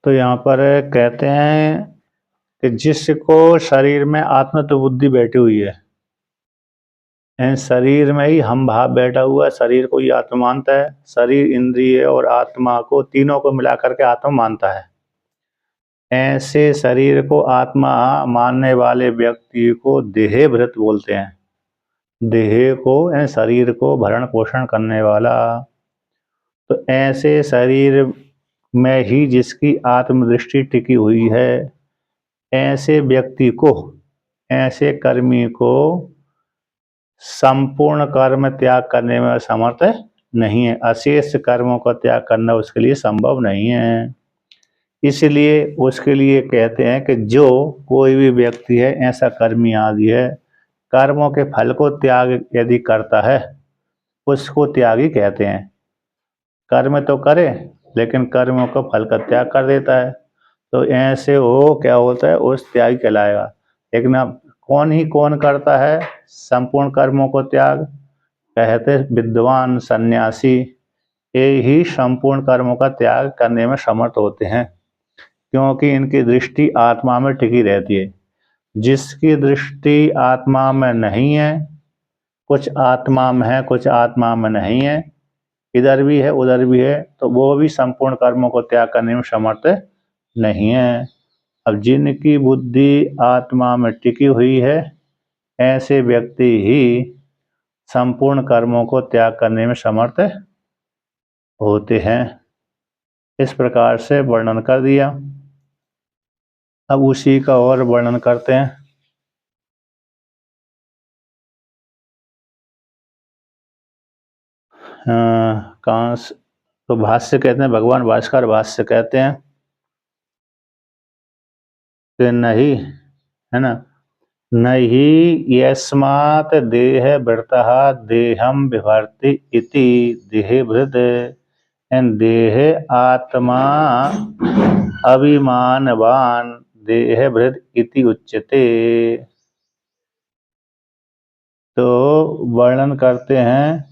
तो यहाँ पर कहते हैं कि जिसको शरीर में आत्मा तो बुद्धि बैठी हुई है, शरीर में ही हम भाव बैठा हुआ है, शरीर को ही आत्मा मानता है। शरीर, इंद्रिय और आत्मा को, तीनों को मिलाकर के आत्मा मानता है। ऐसे शरीर को आत्मा मानने वाले व्यक्ति को देहभृत बोलते हैं। देह को, शरीर को भरण पोषण करने वाला। तो ऐसे शरीर में ही जिसकी आत्मदृष्टि टिकी हुई है, ऐसे व्यक्ति को, ऐसे कर्मी को संपूर्ण कर्म त्याग करने में समर्थ नहीं है। अशेष कर्मों का त्याग करना उसके लिए संभव नहीं है। इसलिए उसके लिए कहते हैं कि जो कोई भी व्यक्ति है, ऐसा कर्मी आदि है, कर्मों के फल को त्याग यदि करता है, उसको त्यागी कहते हैं। कर्म तो करे लेकिन कर्मों का फल का त्याग कर देता है, तो ऐसे वो क्या होता है, उस त्यागी कहलाएगा। लेकिन अब कौन करता है संपूर्ण कर्मों को त्याग? कहते विद्वान सन्यासी ये ही संपूर्ण कर्मों का त्याग करने में समर्थ होते हैं, क्योंकि इनकी दृष्टि आत्मा में टिकी रहती है। जिसकी दृष्टि आत्मा में नहीं है, कुछ आत्मा में है कुछ आत्मा में नहीं है, इधर भी है उधर भी है, तो वो भी संपूर्ण कर्मों को त्याग करने में समर्थ नहीं है। अब जिनकी बुद्धि आत्मा में टिकी हुई है, ऐसे व्यक्ति ही संपूर्ण कर्मों को त्याग करने में समर्थ होते हैं। इस प्रकार से वर्णन कर दिया। अब उसी का और वर्णन करते हैं। कांस तो भाष्य कहते हैं, भगवान भास्कर भाष्य कहते हैं कि नहीं, है ना, नहीं यस्मात् देह वृतः देहम विभर्ति इति देहभृत देह आत्मा अभिमानवान देहभृत इति उच्यते। तो वर्णन करते हैं,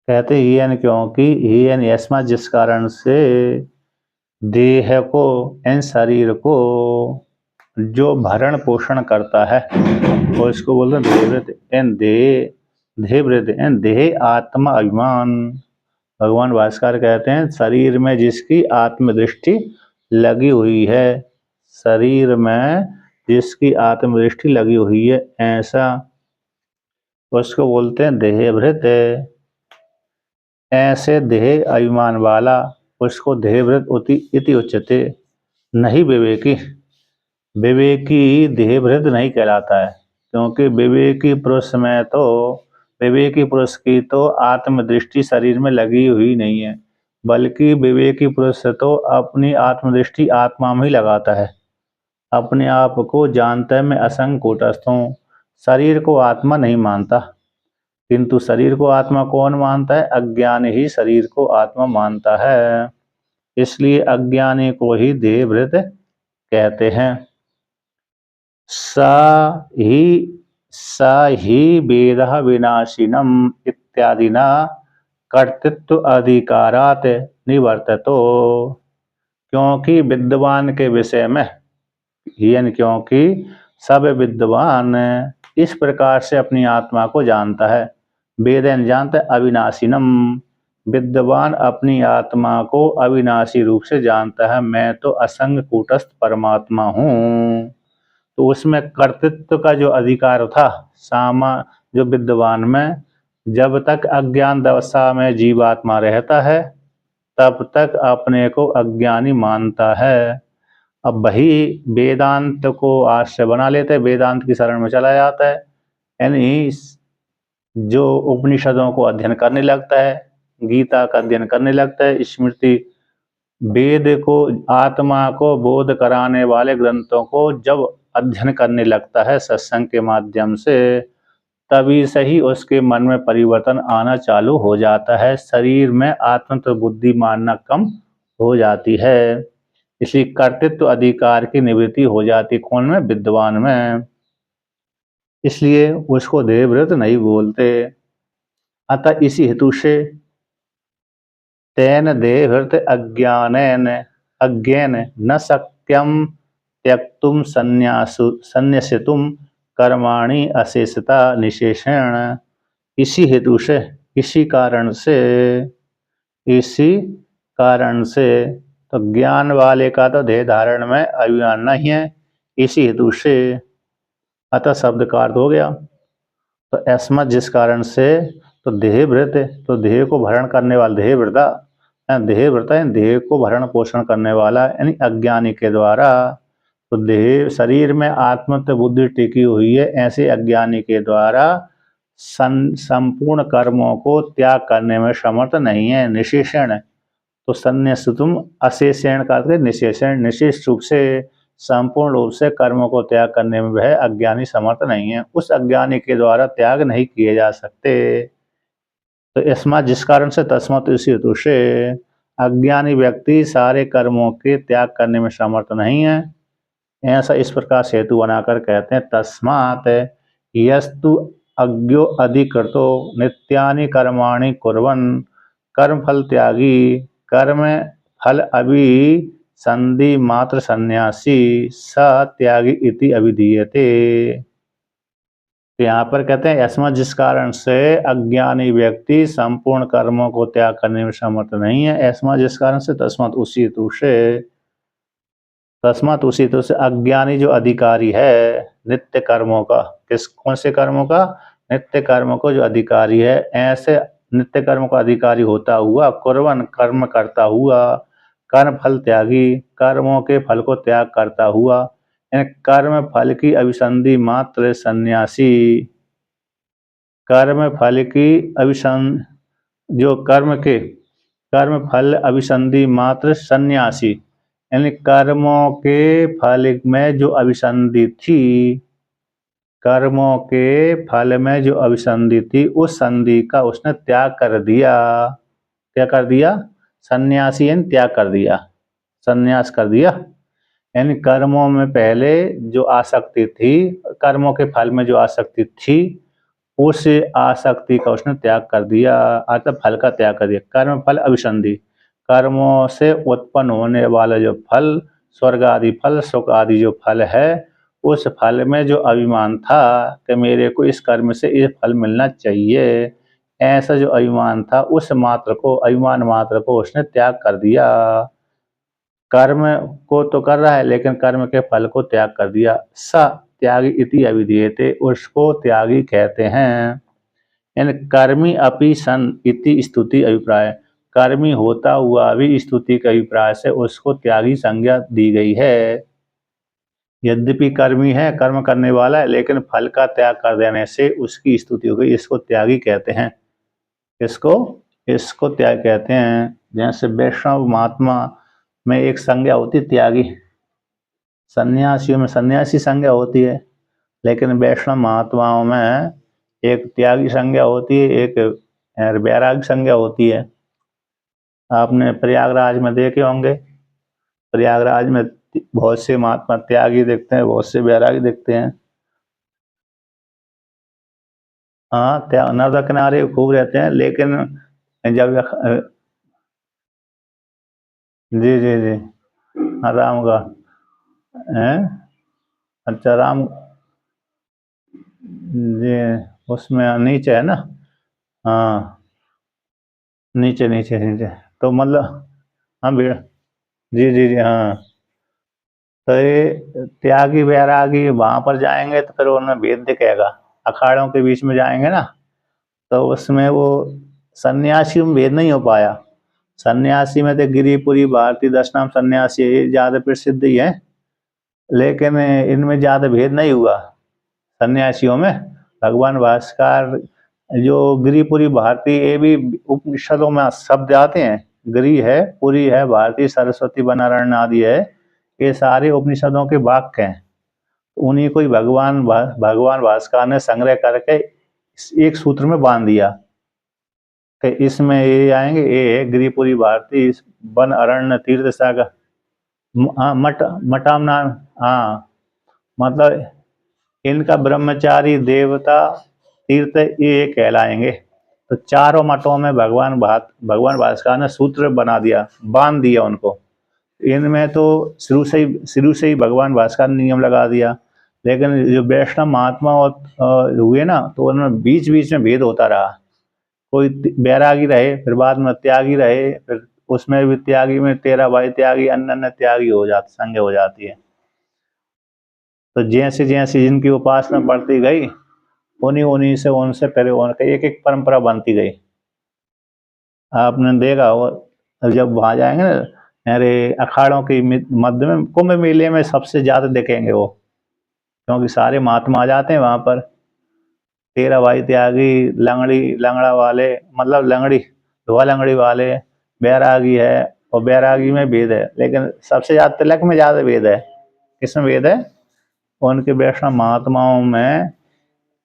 कहते हियन क्योंकि, हियन यस्मा जिस कारण से, देह को, इन शरीर को जो भरण पोषण करता है, और इसको बोलते हैं देहवृत। इन देहवृत इन देह आत्मा अभिमान। भगवान भास्कर कहते हैं शरीर में जिसकी आत्मदृष्टि लगी हुई है, शरीर में जिसकी आत्मदृष्टि लगी हुई है, ऐसा उसको बोलते हैं देहभृत। ऐसे देह अभिमान वाला उसको देहभृत इति उच्यते। नहीं विवेकी, विवेकी देहभृत नहीं कहलाता है, क्योंकि विवेकी पुरुष में तो, विवेकी पुरुष की तो आत्मदृष्टि शरीर में लगी हुई नहीं है, बल्कि विवेकी पुरुष तो अपनी आत्मदृष्टि आत्मा में ही लगाता है। अपने आप को जानता है मैं असंग कूटस्थ हूँ, शरीर को आत्मा नहीं मानता। किंतु शरीर को आत्मा कौन मानता है? अज्ञानी ही शरीर को आत्मा मानता है। इसलिए अज्ञानी को ही देहभृत कहते हैं। स ही वेदः विनाशिनम इत्यादिना कर्तृत्व अधिकारात् निवर्ततो। क्योंकि विद्वान के विषय में, यानी क्योंकि सब विद्वान इस प्रकार से अपनी आत्मा को जानता है। वेदन जानता है अविनाशिनम, विद्वान अपनी आत्मा को अविनाशी रूप से जानता है, मैं तो असंग कूटस्थ परमात्मा हूँ। तो उसमें कर्तृत्व का जो अधिकार था जो विद्वान में, जब तक अज्ञान दशा में जीवात्मा रहता है तब तक अपने को अज्ञानी मानता है। अब वही वेदांत को आश्रय बना लेता है, वेदांत की शरण में चला जाता है, यानी जो उपनिषदों को अध्ययन करने लगता है, गीता का अध्ययन करने लगता है, स्मृति वेद को, आत्मा को बोध कराने वाले ग्रंथों को जब अध्ययन करने लगता है सत्संग के माध्यम से, तभी से ही उसके मन में परिवर्तन आना चालू हो जाता है। शरीर में आत्म तो बुद्धि मानना कम हो जाती है। इसी कर्तृत्व अधिकार की निवृत्ति हो जाती कौन में? विद्वान में। इसलिए उसको देहभृत नहीं बोलते। अतः इसी हेतु से तेन देहभृत अज्ञानेन अज्ञेन न शक्यं त्यक्तुं संन्यसितुं कर्माणि अशेषता निशेषेण। इसी हेतु से इसी कारण से तो ज्ञान वाले का तो देह धारण में अभिमान नहीं है। इसी हेतु से अतः शब्द का अर्थ हो गया तो अस्मत् जिस कारण से तो देहभृत तो देह को भरण करने वाला देहभृता देहभृता देह को भरण पोषण करने वाला यानी अज्ञानी के द्वारा तो देह शरीर में आत्मत्व बुद्धि टिकी हुई है। ऐसे अज्ञानी के द्वारा संपूर्ण कर्मों को त्याग करने में समर्थ नहीं है। निशेषण तो संन्यस्तुम अशेषण करके निशेषण निशेष रूप से संपूर्ण रूप से कर्मों को त्याग करने में वह अज्ञानी समर्थ नहीं है। उस अज्ञानी के द्वारा त्याग नहीं किए जा सकते। तो इसमें जिस कारण से तस्मात् इसी हेतु से अज्ञानी व्यक्ति सारे कर्मों के त्याग करने में समर्थ नहीं है। ऐसा इस प्रकार से हेतु बनाकर कहते हैं तस्मात् यस्तु अज्ञो अधिकृतो नित्यानि कर्माणि कुर्वन् कर्म फल त्यागी कर्म फल अभिसंधि मात्र सन्यासी स त्यागी इति अभिधीयते। यहाँ पर कहते हैं अस्मत् जिस कारण से अज्ञानी व्यक्ति संपूर्ण कर्मों को त्याग करने में समर्थ नहीं है। अस्मत् जिस कारण से तस्मात् उसी हेतु से अज्ञानी जो अधिकारी है नित्य कर्मों का कौन से कर्मों का नित्य कर्मों को जो अधिकारी है ऐसे नित्य कर्म का अधिकारी होता हुआ कुर्वन कर्म करता हुआ कर्म फल त्यागी कर्मों के फल को त्याग करता हुआ कर्म फल की अभिसंधि मात्र सन्यासी कर्म फल की जो कर्म फल अभिसंधि मात्र सन्यासी यानी कर्मों के फल में जो अभिसंधि थी कर्मों के फल में जो अभिसंधि थी उस संधि का उसने त्याग कर दिया। क्या कर दिया? सन्यासी यानी त्याग कर दिया, सन्यास कर दिया। यानी कर्मों में पहले जो आसक्ति थी कर्मों के फल में जो आसक्ति थी उस आसक्ति का उसने त्याग कर दिया अर्थात फल का त्याग कर दिया। कर्म फल अभिसंधि कर्मों से उत्पन्न होने वाला जो फल स्वर्ग आदि फल सुख आदि जो फल है उस फल में जो अभिमान था कि मेरे को इस कर्म से ये फल मिलना चाहिए ऐसा जो अभिमान था उस अभिमान मात्र को उसने त्याग कर दिया। कर्म को तो कर रहा है लेकिन कर्म के फल को त्याग कर दिया। स त्यागी इति अभिधीयते उसको त्यागी कहते हैं। यानी कर्मी अपि सन इति स्तुति अभिप्राय कर्मी होता हुआ भी स्तुति के अभिप्राय से उसको त्यागी संज्ञा दी गई है। यद्यपि कर्मी है कर्म करने वाला है लेकिन फल का त्याग कर देने से उसकी स्तुति हो गई। इसको त्यागी कहते हैं। इसको त्याग कहते हैं। जैसे वैष्णव महात्मा में एक संज्ञा होती त्यागी, सन्यासियों में सन्यासी संज्ञा होती है लेकिन वैष्णव महात्माओं में एक त्यागी संज्ञा होती है एक वैराग संज्ञा होती है। आपने प्रयागराज में देखे होंगे, प्रयागराज में बहुत से महात्मा त्यागी दिखते हैं बहुत से वैरागी दिखते हैं। हाँ नर्मदा किनारे खूब रहते हैं लेकिन जब जी जी जी हाँ राम का है अच्छा राम जी उसमें नीचे है ना। हाँ नीचे नीचे नीचे तो मतलब हाँ भीड़ जी जी जी हाँ तो ये त्यागी वैरागी वहाँ पर जाएंगे तो फिर उन्हें भेद दिखेगा। अखाड़ों के बीच में जाएंगे ना तो उसमें वो सन्यासी में भेद नहीं हो पाया। सन्यासी में तो गिरिपुरी भारती 10 नाम सन्यासी ये ज़्यादा प्रसिद्ध ही है लेकिन इनमें ज़्यादा भेद नहीं हुआ। सन्यासियों में भगवान भास्कर जो गिरिपुरी भारती ये भी उपनिषदों में शब्द आते हैं। गिरि है पुरी है भारती सरस्वती बनारण्य आदि है ये सारे उपनिषदों के वाक्य हैं। उन्हीं को ही भगवान भास्कर ने संग्रह करके एक सूत्र में बांध दिया कि इसमें ये आएंगे ये है गिरिपुरी भारती वन अरण्य तीर्थ सागर मटामना। हाँ मतलब इनका ब्रह्मचारी देवता तीर्थ ये कहलाएंगे। तो चारों मतों में भगवान भास्कर ने सूत्र बना दिया, बांध दिया उनको। इनमें तो शुरू से ही भगवान भास्कर ने नियम लगा दिया, लेकिन जो वैष्णव महात्मा हुए ना, तो उनमें बीच बीच में भेद होता रहा। कोई बैरागी रहे, फिर बाद में त्यागी रहे, फिर उसमें भी त्यागी में 13 भाई त्यागी, अन्य अन्य त्यागी हो जाती, संज्ञा हो जाती है। तो जैसे जैसे जिनकी उपासना बढ़ती गई, उन्हीं उन्हीं से उनसे पहले उनका एक एक परंपरा बनती गई। आपने देखा होगा जब वहाँ जाएंगे ना, अरे अखाड़ों के मध्य में कुंभ मेले में सबसे ज्यादा देखेंगे वो, क्योंकि सारे महात्मा आ जाते हैं वहां पर। 13 भाई त्यागी, लंगड़ा वाले, मतलब धोआ लंगड़ी वाले, बैरागी है। और बैरागी में भेद है, लेकिन सबसे ज्यादा तिलक में ज्यादा भेद है। किसमें भेद है? उनके वैष्णव महात्माओं में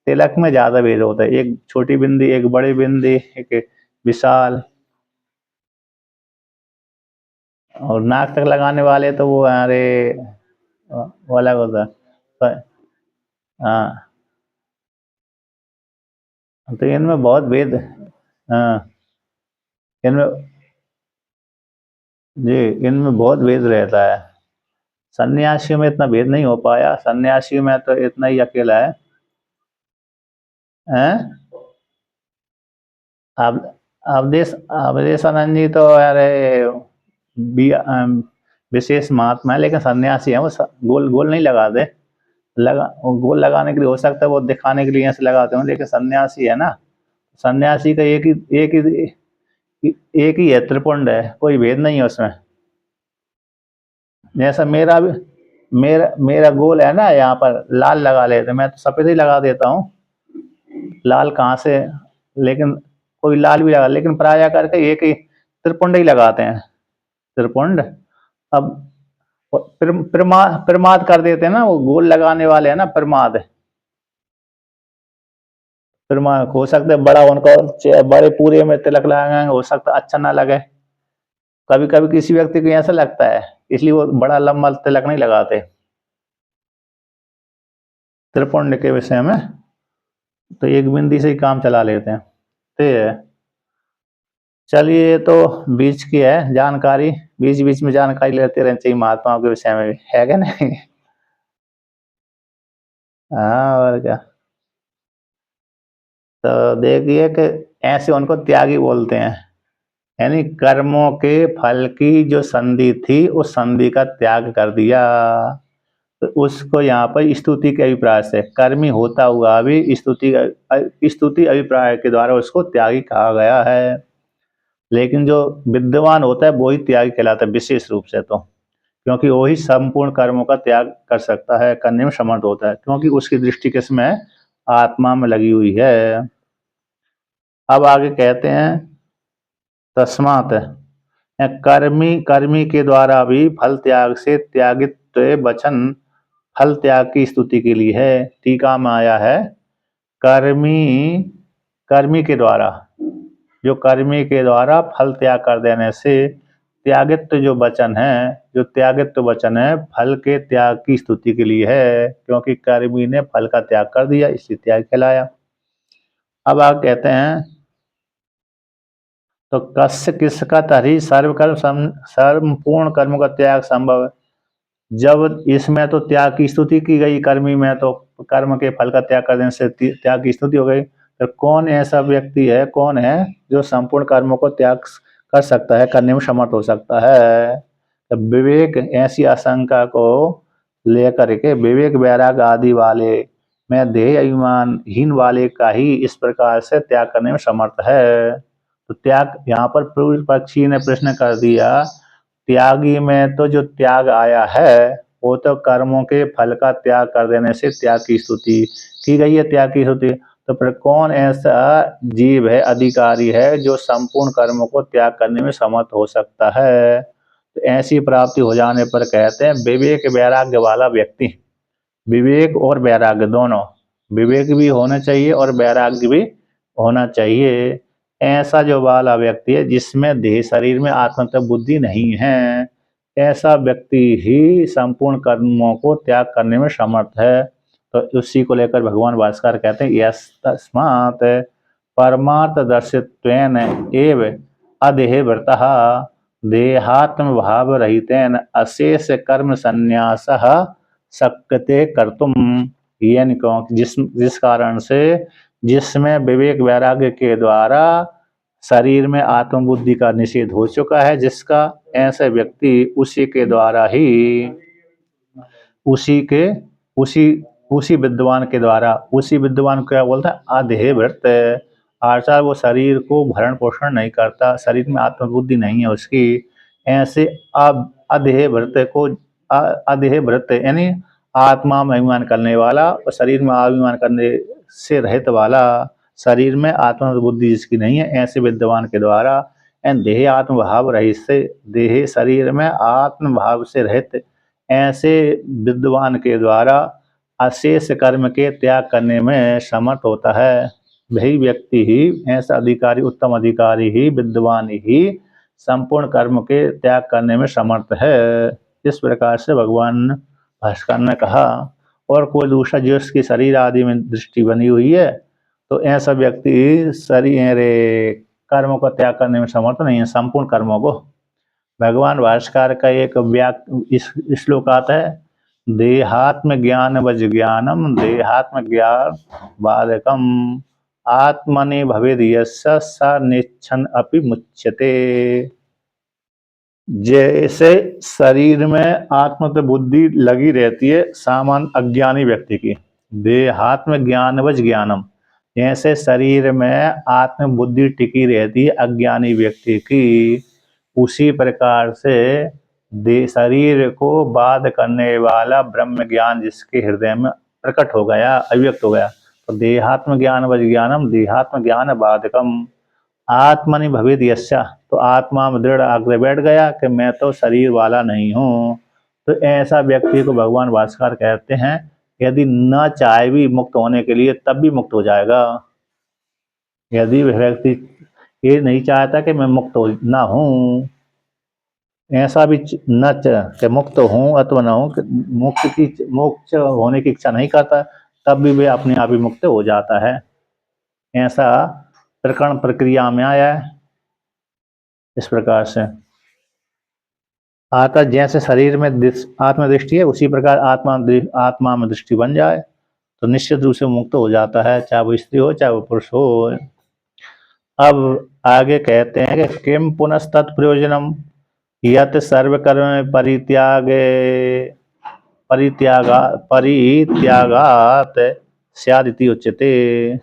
तिलक में ज्यादा भेद होता है। एक छोटी बिंदी, एक बड़ी बिंदी, एक विशाल। और नाक तक लगाने वाले तो वो अरे वो अलग होता है। हाँ, तो इनमें बहुत भेद। हाँ, इनमें जी, इनमें बहुत भेद रहता है। सन्यासी में इतना भेद नहीं हो पाया, सन्यासी में तो इतना ही अकेला है। हैं? अब अवधेशानंद जी तो अरे विशेष महात्मा है, लेकिन सन्यासी है वो। गोल गोल नहीं लगाते। गोल लगाने के लिए हो सकता है वो दिखाने के लिए ऐसे लगाते हो, लेकिन सन्यासी है ना। सन्यासी का एक ही है, त्रिपुंड है, कोई भेद नहीं है उसमें। जैसा मेरा भी, मेरा गोल है ना, यहाँ पर लाल लगा लेते, मैं तो सफेद ही लगा देता हूँ। लाल कहाँ से? लेकिन कोई लाल भी लगा, लेकिन प्राय करके एक ही त्रिपुंड ही लगाते हैं। त्रिपुंड। अब प्रमाद कर देते हैं ना, वो गोल लगाने वाले है ना, प्रमाद। प्रमाद हो सकता है बड़ा उनको बड़े पूरे में तिलक लगाएंगे, हो सकता है अच्छा ना लगे। कभी कभी किसी व्यक्ति को ऐसा लगता है, इसलिए वो बड़ा लंबा तिलक नहीं लगाते। त्रिपुंड के विषय में तो एक बिंदी से ही काम चला लेते हैं। तो ये है। चलिए, ये तो बीच की है जानकारी। बीच बीच में जानकारी लेते रहना चाहिए महात्माओं के विषय में भी, है क्या नहीं? हाँ, और क्या। तो देखिए कि ऐसे उनको त्यागी बोलते हैं, यानी कर्मों के फल की जो संधि थी, उस संधि का त्याग कर दिया। तो उसको यहाँ पर स्तुति के अभिप्राय से, कर्मी होता हुआ भी स्तुति अभिप्राय के द्वारा उसको त्यागी कहा गया है। लेकिन जो विद्वान होता है वो ही त्यागी कहलाता है विशेष रूप से, तो क्योंकि वो ही संपूर्ण कर्मों का त्याग कर सकता है, करने में समर्थ होता है, क्योंकि उसकी दृष्टि किसमें? आत्मा में लगी हुई है। अब आगे कहते हैं, तस्मात् कर्मी के द्वारा भी फल त्याग से त्यागित वचन फल त्याग की स्तुति के लिए है। टीका में आया है, कर्मी कर्मी के द्वारा, जो कर्मी के द्वारा फल त्याग कर देने से त्यागित्व जो वचन है, जो त्यागित्व वचन है, फल के त्याग की स्तुति के लिए है, क्योंकि कर्मी ने फल का त्याग कर दिया, इसलिए त्याग कहलाया। अब आप कहते हैं, तो कस्य किसका तरी सर्वपूर्ण कर्म का त्याग संभव है। जब इसमें तो त्याग की स्तुति की गई, कर्मी में तो कर्म के फल का त्याग कर देने से त्याग की स्तुति हो गई, तो कौन ऐसा व्यक्ति है, कौन है जो संपूर्ण कर्मों को त्याग कर सकता है, करने में समर्थ हो सकता है? तो विवेक ऐसी आशंका को लेकर के, विवेक वैराग आदि वाले में देह अभिमान हीन वाले का ही इस प्रकार से त्याग करने में समर्थ है। तो त्याग यहाँ पर पूर्व पक्षी ने प्रश्न कर दिया, त्यागी में तो जो त्याग आया है वो तो कर्मों के फल का त्याग कर देने से त्याग की स्तुति की गई है, त्याग की स्तुति। तो फिर कौन ऐसा जीव है, अधिकारी है, जो संपूर्ण कर्मों को त्याग करने में समर्थ हो सकता है? तो ऐसी प्राप्ति हो जाने पर कहते हैं विवेक वैराग्य वाला व्यक्ति। विवेक और वैराग्य दोनों, विवेक भी होना चाहिए और वैराग्य भी होना चाहिए। ऐसा जो वाला व्यक्ति है जिसमें देह शरीर में आत्मतत्व बुद्धि नहीं है, ऐसा व्यक्ति ही संपूर्ण कर्मों को त्याग करने में समर्थ है। तो उसी को लेकर भगवान भास्कर कहते हैं, यस तस्मात् परमार्थदर्शित्वेन एव अदेहवृतः देहात्मभावरहितेन अशेष कर्म संन्यासः शक्यते कर्तुम। यानी क्योंकि जिस कारण से जिसमें विवेक वैराग्य के द्वारा शरीर में आत्मबुद्धि का निषेध हो चुका है, जिसका ऐसे व्यक्ति उसी के द्वारा ही उसी के उसी उसी विद्वान के द्वारा, उसी विद्वान क्या बोलता है, अदेहवृत, अर्थात वो शरीर को भरण पोषण नहीं करता, शरीर में आत्मबुद्धि नहीं है उसकी, ऐसे अदेहवृत को अदेहवृत यानी आत्मा में अभिमान करने वाला और शरीर में अभिमान करने से रहित वाला, शरीर में आत्मबुद्धि जिसकी नहीं है, ऐसे विद्वान के द्वारा देह आत्मभाव रहित से, देह शरीर में आत्मभाव से रहित ऐसे विद्वान के द्वारा अशेष कर्म के त्याग करने में समर्थ होता है। वही व्यक्ति ही, ऐसा अधिकारी, उत्तम अधिकारी ही, विद्वान ही संपूर्ण कर्म के त्याग करने में समर्थ है। इस प्रकार से भगवान भास्कर ने कहा। और कोई दूसरा जिसकी शरीर आदि में दृष्टि बनी हुई है, तो ऐसा व्यक्ति शरीर कर्मों का त्याग करने में समर्थ नहीं है, संपूर्ण कर्मों को। भगवान भास्कर का एक श्लोक आता है, देहात्म ज्ञान वज ज्ञानम देहात्म ज्ञान बाधकम आत्मनि भवेद यस्य स निच्छन अपि मुच्यते। जैसे शरीर में आत्म बुद्धि लगी रहती है सामान्य अज्ञानी व्यक्ति की, देहात्म ज्ञान वज ज्ञानम, जैसे शरीर में आत्म बुद्धि टिकी रहती है अज्ञानी व्यक्ति की, उसी प्रकार से शरीर को बाध करने वाला ब्रह्म ज्ञान जिसके हृदय में प्रकट हो गया, अभिव्यक्त हो गया, तो देहात्म ज्ञान वज ज्ञानम देहात्म ज्ञान बाधकम आत्मनि भवेद यस्य, तो आत्मा में दृढ़ आग्रह बैठ गया कि मैं तो शरीर वाला नहीं हूँ। तो ऐसा व्यक्ति को भगवान भास्कर कहते हैं, यदि न चाहे भी मुक्त होने के लिए तब भी मुक्त हो जाएगा। यदि वह व्यक्ति ये नहीं चाहता कि मैं मुक्त हो ना हूँ, ऐसा भी न कि मुक्त हूँ अथवा न हूँ, मोक्ष होने की इच्छा नहीं करता, तब भी वे अपने आप ही मुक्त हो जाता है। ऐसा प्रकरण प्रक्रिया में आया है। इस प्रकार से आता, जैसे शरीर में आत्मदृष्टि है, उसी प्रकार आत्मा में दृष्टि बन जाए तो निश्चित रूप से मुक्त हो जाता है, चाहे वो स्त्री हो चाहे वो पुरुष हो। अब आगे कहते हैं कि किम पुनस्तत् प्रयोजनम यत सर्वकर्म परित्यागात स्यादिति उच्यते।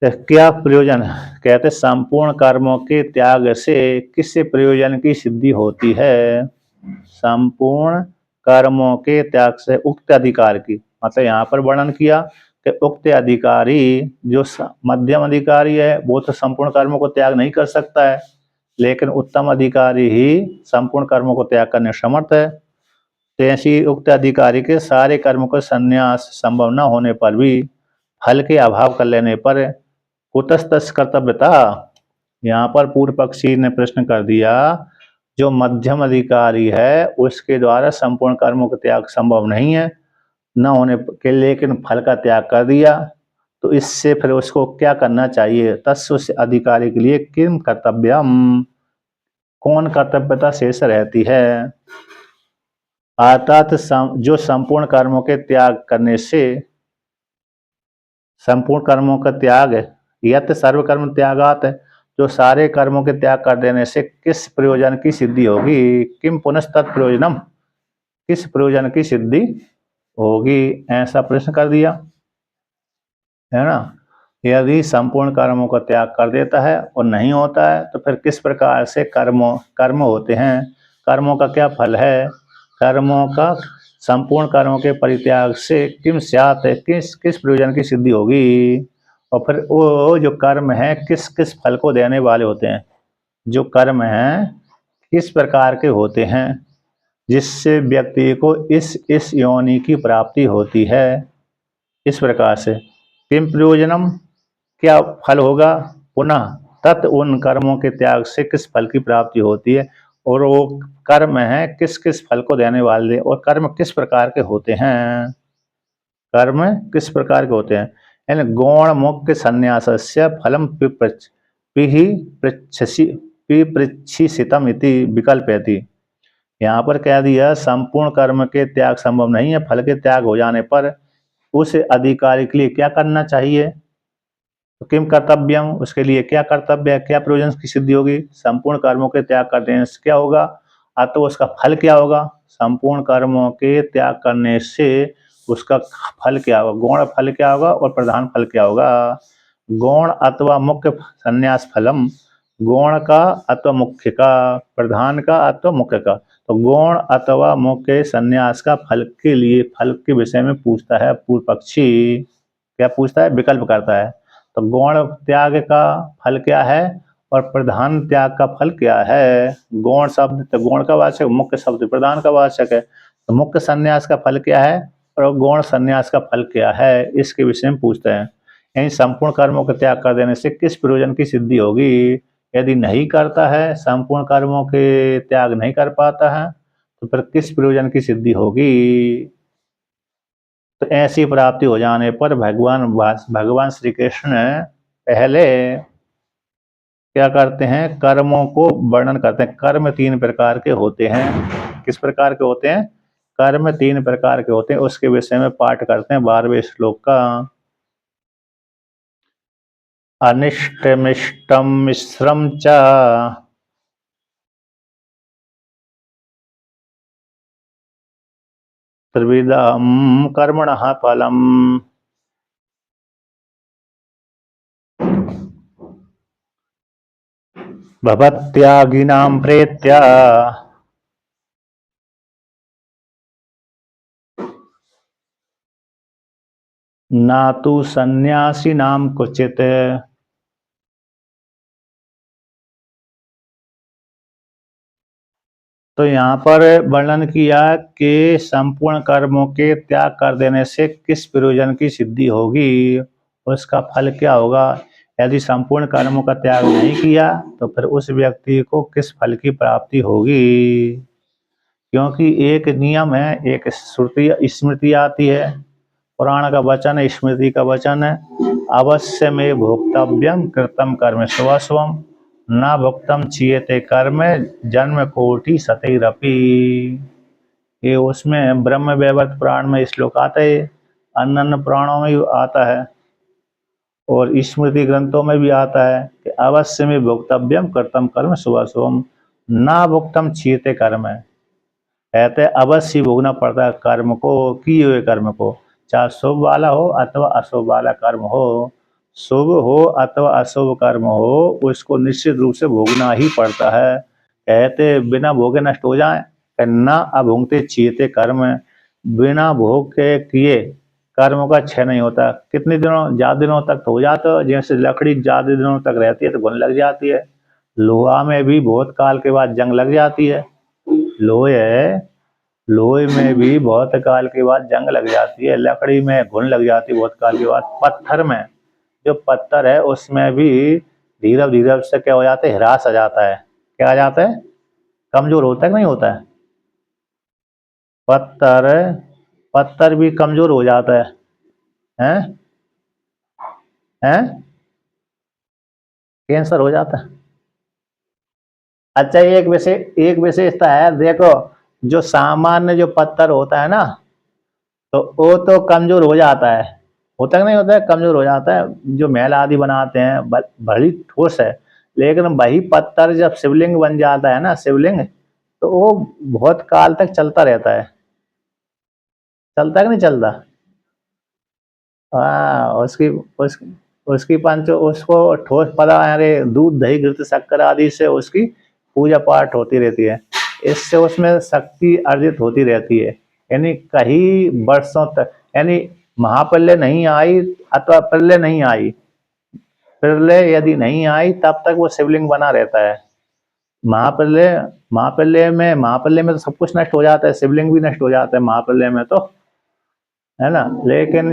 क्या प्रयोजन, कहते संपूर्ण कर्मों के त्याग से किस प्रयोजन की सिद्धि होती है। संपूर्ण कर्मों के त्याग से उक्त अधिकार की, मतलब यहाँ पर वर्णन किया कि उक्त अधिकारी जो मध्यम अधिकारी है वो तो संपूर्ण कर्मों को त्याग नहीं कर सकता है, लेकिन उत्तम अधिकारी ही संपूर्ण कर्मों को त्याग करने समर्थ है। तैसी उक्त अधिकारी के सारे कर्मों का संन्यास संभव न होने पर भी फल के अभाव कर लेने पर कुतस्तस् कर्तव्यता, यहाँ पर पूर्व पक्षी ने प्रश्न कर दिया, जो मध्यम अधिकारी है उसके द्वारा संपूर्ण कर्मों का त्याग संभव नहीं है न होने के, लेकिन फल का त्याग कर दिया, तो इससे फिर उसको क्या करना चाहिए। तस्य अधिकारी के लिए किम कर्तव्यम, कौन कर्तव्यता शेष रहती है। अर्थात जो संपूर्ण कर्मों के त्याग करने से, संपूर्ण कर्मों का त्याग यत सर्वकर्म त्यागात, जो सारे कर्मों के त्याग कर देने से किस प्रयोजन की सिद्धि होगी। किम पुनस्तत् प्रयोजनम, किस प्रयोजन की सिद्धि होगी, ऐसा प्रश्न कर दिया है ना। यदि संपूर्ण कर्मों का त्याग कर देता है और नहीं होता है, तो फिर किस प्रकार से कर्म होते हैं, कर्मों का क्या फल है, कर्मों का संपूर्ण कर्मों के परित्याग से किम स्यात, किस प्रयोजन की सिद्धि होगी। और फिर वो जो कर्म है किस किस फल को देने वाले होते हैं, जो कर्म हैं किस प्रकार के होते हैं, जिससे व्यक्ति को इस योनि की प्राप्ति होती है। इस प्रकार से किम प्रयोजनम, क्या फल होगा, पुनः तत् उन कर्मों के त्याग से किस फल की प्राप्ति होती है, और वो कर्म है किस किस फल को देने वाले, और कर्म किस प्रकार के होते हैं, कर्म किस प्रकार के होते हैं। यानी गौण मुख्य संन्यासस्य फलम पिपृच्छितम इति विकल्पयति। यहाँ पर कह दिया संपूर्ण कर्म के त्याग संभव नहीं है, फल के त्याग हो जाने पर उस अधिकारी के लिए क्या करना चाहिए, तो किम कर्तव्यम, उसके लिए क्या कर्तव्य है, क्या प्रयोजन की सिद्धि होगी। संपूर्ण कर्मों के त्याग कर देने से क्या होगा, तो उसका फल क्या होगा। संपूर्ण कर्मों के त्याग करने से उसका फल क्या होगा, गौण फल क्या होगा और प्रधान फल क्या होगा। गौण अथवा मुख्य संन्यास फलम, गौण का अथवा मुख्य का, प्रधान का अथवा मुख्य का। तो गौण अथवा मुख्य संन्यास का फल के लिए, फल के विषय में पूछता है पूर्व पक्षी। क्या पूछता है, विकल्प करता है। तो गौण त्याग का फल क्या है और प्रधान त्याग का फल क्या है। गौण शब्द तो गौण का वाचक, मुख्य शब्द प्रधान का वाचक है। तो मुख्य संन्यास का फल क्या है और गौण संन्यास का फल क्या है, इसके विषय में पूछते हैं। यानी संपूर्ण कर्मों का त्याग कर देने से किस प्रयोजन की सिद्धि होगी। यदि नहीं करता है, संपूर्ण कर्मों के त्याग नहीं कर पाता है, तो फिर किस प्रयोजन की सिद्धि होगी। तो ऐसी प्राप्ति हो जाने पर भगवान श्री कृष्ण पहले क्या करते हैं, कर्मों को वर्णन करते हैं। कर्म 3 प्रकार के होते हैं। किस प्रकार के होते हैं, कर्म 3 प्रकार के होते हैं, उसके विषय में पाठ करते हैं 12वें श्लोक का। अनिष्टमिष्टम मिश्रम च त्रिविधम कर्मणः फलम भवत्यागिनां प्रेत्या ना तु सन्यासिनां क्वचित्। तो यहाँ पर वर्णन किया कि संपूर्ण कर्मों के त्याग कर देने से किस प्रयोजन की सिद्धि होगी, उसका फल क्या होगा। यदि संपूर्ण कर्मों का त्याग नहीं किया तो फिर उस व्यक्ति को किस फल की प्राप्ति होगी। क्योंकि एक नियम है, एक श्रुति स्मृति आती है, पुराण का वचन है, स्मृति का वचन है, अवश्य में भोक्तव्यम कृतम कर्म स्वस्वम न भुक्तम चीयते कर्म जन्म कोटि सतैरपि। ये उसमें ब्रह्म वैवर्त पुराण में श्लोक आता है, अन्य अन्य पुराणों में भी आता है और स्मृति ग्रंथों में भी आता है कि अवश्य में भोक्तव्यम कृतम कर्म स्वस्वम न भुक्तम चीयते कर्म। कहते अवश्य भोगना पड़ता है कर्म को, किए हुए कर्म को, चाहे शुभ वाला हो अथवा अशुभ वाला कर्म हो। शुभ हो अथवा अशुभ कर्म हो, उसको निश्चित रूप से भोगना ही पड़ता है। कहते बिना भोगे नष्ट हो जाए, ना अभुंगते चीते कर्म, बिना भोग के किए कर्मों का क्षय नहीं होता। कितने दिनों, ज़्यादा दिनों तक तो हो जाता है, जैसे लकड़ी ज़्यादा दिनों तक रहती है तो घुन लग जाती है। लोहा में भी बहुत काल के बाद जंग लग जाती है। लोहे लोहे में भी बहुत काल के बाद जंग लग जाती है, लकड़ी में घुन लग जाती है बहुत काल के बाद। पत्थर में, जो पत्थर है उसमें भी धीरे धीरे से क्या हो जाता है, ह्रास आ जाता है। क्या आ जाता है, कमजोर होता है, नहीं होता है। पत्थर पत्थर भी कमजोर हो जाता है, हैं हैं कैंसर हो जाता है। अच्छा, एक विशेषता है, देखो जो सामान्य जो पत्थर होता है ना, तो वो तो कमजोर हो जाता है, होता है नहीं होता है, कमजोर हो जाता है। जो महल आदि बनाते हैं बड़ी ठोस है, लेकिन वही पत्थर जब शिवलिंग बन जाता है ना, शिवलिंग, तो वो बहुत काल तक चलता रहता है। चलता है कि नहीं चलता। हाँ, उसकी पंच उसको ठोस पदार्थ, अरे दूध दही घृत शक्कर आदि से उसकी पूजा पाठ होती रहती है। इससे उसमें शक्ति अर्जित होती रहती है। यानी कई वर्षों तक, यानी महाप्रलय नहीं आई अथवा प्रलय नहीं आई, प्रलय यदि नहीं आई तब तक वो शिवलिंग बना रहता है। महाप्रलय महाप्रलय में तो सब कुछ नष्ट हो जाता है, शिवलिंग भी नष्ट हो जाता है महाप्रलय में तो, है ना। लेकिन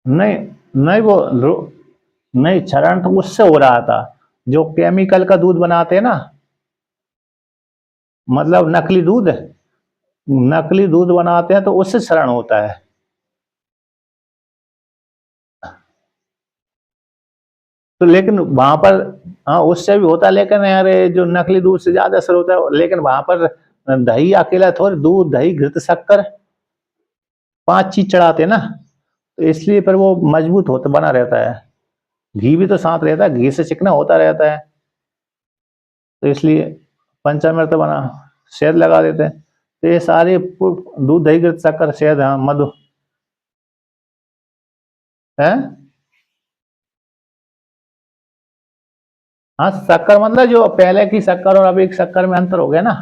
नहीं, नहीं वो नहीं, क्षरण तो उससे हो रहा था जो केमिकल का दूध बनाते हैं ना, मतलब नकली दूध बनाते हैं तो उससे शरण होता है। तो लेकिन वहां पर, हाँ उससे भी होता है, लेकिन यार ये जो नकली दूध से ज्यादा असर होता है, लेकिन वहां पर दही अकेला थोड़ी, दूध दही घृत शक्कर 5 चीज चढ़ाते हैं ना, तो इसलिए फिर वो मजबूत होता बना रहता है। घी भी तो साथ रहता है, घी से चिकना होता रहता है, तो इसलिए पंचामृत बना, शहद लगा देते हैं। तो ये सारे दूध दही घृत शक्कर शहद, हाँ मधु है। हाँ शक्कर मतलब जो पहले की शक्कर और अभी की शक्कर में अंतर हो गया ना।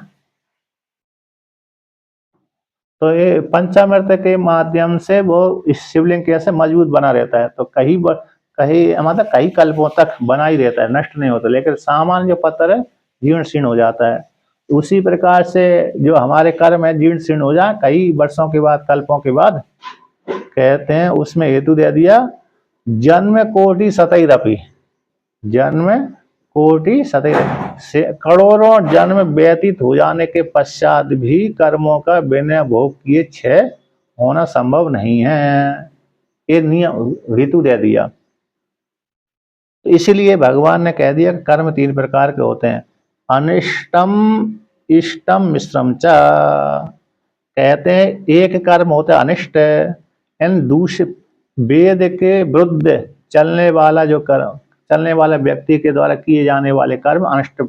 तो ये पंचामृत के माध्यम से वो इस शिवलिंग कैसे मजबूत बना रहता है, तो कहीं मतलब कई कल्पों तक बना ही रहता है, नष्ट नहीं होता। लेकिन सामान्य जो पत्थर है जीर्ण शीर्ण हो जाता है। उसी प्रकार से जो हमारे कर्म है जीर्ण शीर्ण हो जाए कई वर्षों के बाद, कल्पों के बाद, कहते हैं उसमें हेतु दे दिया, जन्म कोटि सतई रपी। जन्म कोटि सतई से करोड़ों जन्म व्यतीत हो जाने के पश्चात भी कर्मों का बिना भोग किए क्षय होना संभव नहीं है। ये नियम हेतु दे दिया। तो इसलिए भगवान ने कह दिया कर्म 3 प्रकार के होते हैं, अनिष्टम इष्टम मिश्रम च। कहते हैं एक कर्म होता है अनिष्ट, एंड दूसरे वेद के विरुद्ध चलने वाला जो कर्म, चलने वाले व्यक्ति के द्वारा किए जाने वाले कर्म अनिष्ट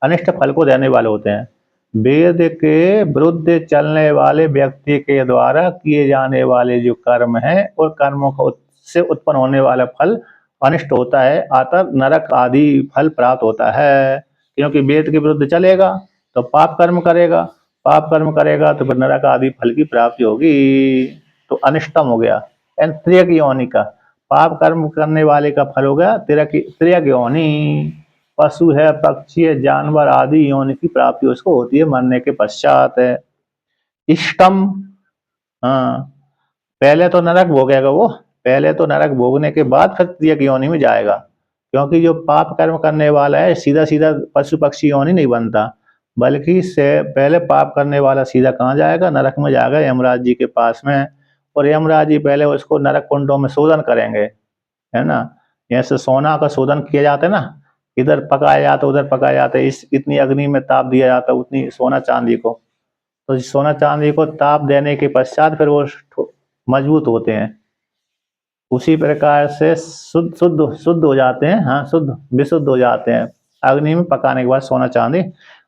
अनिष्ट फल को देने वाले होते हैं। वेद के विरुद्ध चलने वाले व्यक्ति के द्वारा किए जाने वाले जो कर्म है और कर्मों को से उत्पन्न होने वाला फल अनिष्ट होता है, अतः नरक आदि फल प्राप्त होता है। क्योंकि वेद के विरुद्ध चलेगा तो पाप कर्म करेगा तो फिर नरक आदि फल की प्राप्ति होगी। तो अनिष्टम हो गया, एंड त्रियक योनि का, पाप कर्म करने वाले का फल हो गया त्रियक योनि। पशु है, पक्षी है, जानवर आदि योनि की प्राप्ति उसको होती है मरने के पश्चात है। इष्टम, हाँ पहले तो नरक भोगेगा वो, पहले तो नरक भोगने के बाद फिर त्रियक योनि में जाएगा। क्योंकि जो पाप कर्म करने वाला है सीधा सीधा पशु पक्षी योनि नहीं बनता, बल्कि से पहले पाप करने वाला सीधा कहाँ जाएगा, नरक में जाएगा, यमराज जी के पास में। और यमराज जी पहले उसको नरक कुंडों में शोधन करेंगे, है ना। जैसे सोना का शोधन किया जाता है ना, इधर पकाया जाता उधर पकाया जाता है, इस इतनी अग्नि में ताप दिया जाता है उतनी सोना चांदी को। तो सोना चांदी को ताप देने के पश्चात फिर वो मजबूत होते हैं। उसी प्रकार से शुद्ध शुद्ध शुद्ध हो जाते हैं, हाँ शुद्ध विशुद्ध हो जाते हैं अग्नि में पकाने के बाद सोना चांदी।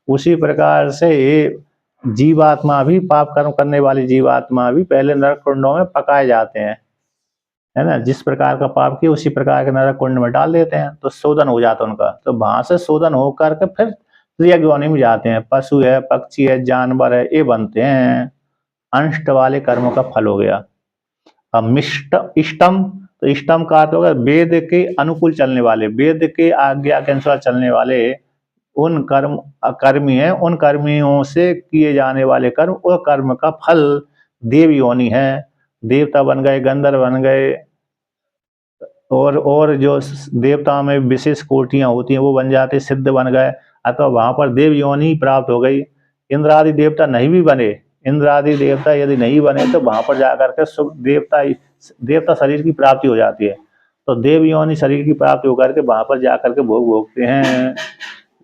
उसी प्रकार से ये जीवात्मा भी, पाप कर्म करने वाली जीवात्मा भी पहले नरक कुंडों में पकाए जाते हैं, है ना। जिस प्रकार का पाप किया उसी प्रकार के नरक कुंड में डाल देते हैं, तो शोधन हो जाता है उनका। तो वहां से शोधन होकर के फिर त्रियक योनि में जाते हैं, पशु है, पक्षी है, जानवर है, ये बनते हैं। अनिष्ट वाले कर्मों का फल हो गया। अब मिष्ट इष्टम, तो इष्टम का अर्थ होगा वेद के अनुकूल चलने वाले, वेद के आज्ञा के अनुसार चलने वाले उन कर्मी है, उन कर्मियों से किए जाने वाले कर्म, वो कर्म का फल देव योनि है। देवता बन गए, गंधर्व बन गए, और जो देवता में विशेष कोटियां होती हैं वो बन जाते, सिद्ध बन गए, अथवा वहां पर देव योनि प्राप्त हो गई। इंद्र आदि देवता नहीं भी बने, इंद्र आदि देवता यदि नहीं बने तो वहां पर जाकर के देवता शरीर की प्राप्ति हो जाती है। तो देव योनि शरीर की प्राप्ति होकर के वहां पर जाकर के भोग भोगते हैं।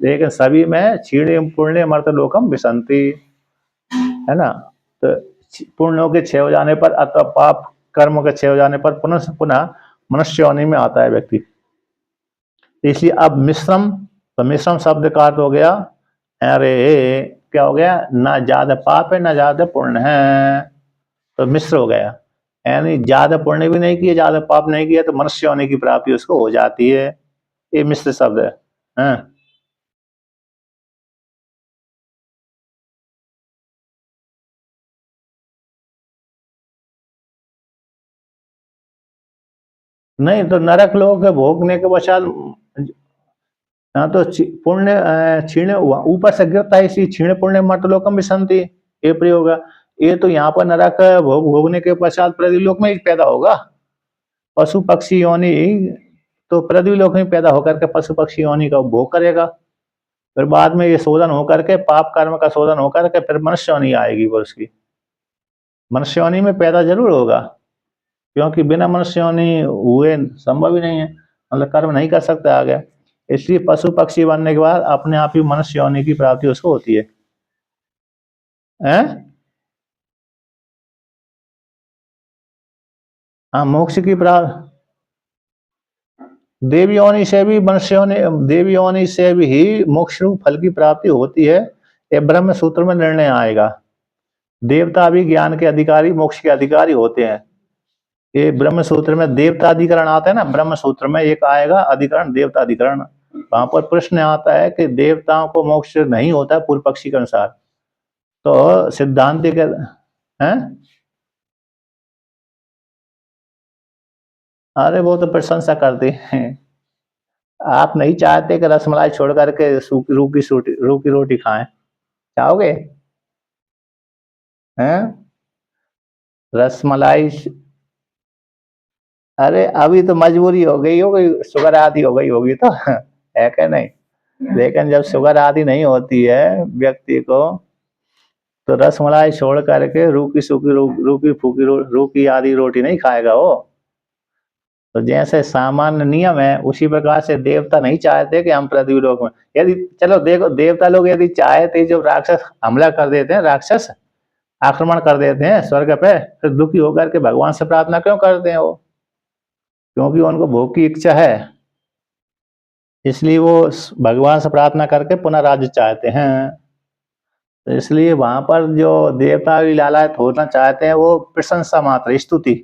लेकिन सभी में क्षीणे पुण्य मर्त लोकम विसंति, है ना। तो पुण्यों के क्षय हो जाने पर अथवा पाप कर्मों के क्षय हो जाने पर पुनः पुनः मनुष्य योनि में आता है व्यक्ति। इसलिए अब मिश्रम, तो मिश्रम शब्द का अर्थ हो गया, अरे क्या हो गया, ना ज्यादा पाप है ना ज्यादा पुण्य है, तो मिश्र हो गया। यानी ज्यादा पुण्य भी नहीं किया ज्यादा पाप नहीं किया तो मनुष्य होने की प्राप्ति उसको हो जाती है। ये मिश्र शब्द है, हाँ? नहीं तो नरक लोग भोगने के पश्चात, हाँ तो पुण्य क्षीण ऊपर से गिरता है, इसी क्षीण पुण्य मर्तलोकम विसंति, ये प्रयोग है। ये तो यहाँ पर नरक भोगने के पश्चात पृथ्वीलोक में ही पैदा होगा। पशु पक्षी योनि तो पृथ्वीलोक में पैदा होकर के पशु पक्षी योनि का भोग करेगा। फिर बाद में ये शोधन होकर के, पाप कर्म का शोधन होकर के फिर मनुष्य योनि आएगी वो उसकी। मनुष्य योनि में पैदा जरूर होगा, क्योंकि बिना मनुष्य योनि हुए संभव ही नहीं है, मतलब कर्म नहीं कर सकता आगे। इसलिए पशु पक्षी बनने के बाद अपने आप ही मनुष्य योनि की प्राप्ति उसको होती है। हैं? हाँ, मोक्ष की प्राप्ति देवी योनि से भी, मनुष्य योनि, देवी योनि से भी ही मोक्ष रूप फल की प्राप्ति होती है। ये ब्रह्म सूत्र में निर्णय आएगा। देवता भी ज्ञान के अधिकारी, मोक्ष के अधिकारी होते हैं। ये ब्रह्म सूत्र में देवता अधिकरण आता है ना, ब्रह्म सूत्र में एक आएगा अधिकरण, देवता अधिकरण। वहां पर प्रश्न आता है कि देवताओं को मोक्ष नहीं होता पूर्व पक्षी के अनुसार, तो सिद्धांत के हैं। अरे वो तो प्रशंसा करते हैं। आप नहीं चाहते कि रसमलाई छोड़ करके सूखी रूखी रोटी खाएं? चाहोगे? हैं? रसमलाई? अरे अभी तो मजबूरी हो गई होगी, शुगर आदि हो गई होगी तो है क्या नहीं? लेकिन जब शुगर आदि नहीं होती है व्यक्ति को, तो रसमलाई छोड़ करके रूखी सूखी रूखी फूकी रूखी आदि रोटी नहीं खाएगा वो। तो जैसे सामान्य नियम है, उसी प्रकार से देवता नहीं चाहते कि हम पृथ्वी लोक में, यदि चलो देखो देवता लोग यदि चाहते, जो राक्षस हमला कर देते हैं, राक्षस आक्रमण कर देते हैं स्वर्ग पे, फिर दुखी होकर के भगवान से प्रार्थना क्यों करते हैं वो? क्योंकि उनको भोग की इच्छा है, इसलिए वो भगवान से प्रार्थना करके पुनः राज्य चाहते हैं। तो इसलिए वहां पर जो देवता भी लालायत होना चाहते हैं, वो प्रशंसा मात्र, स्तुति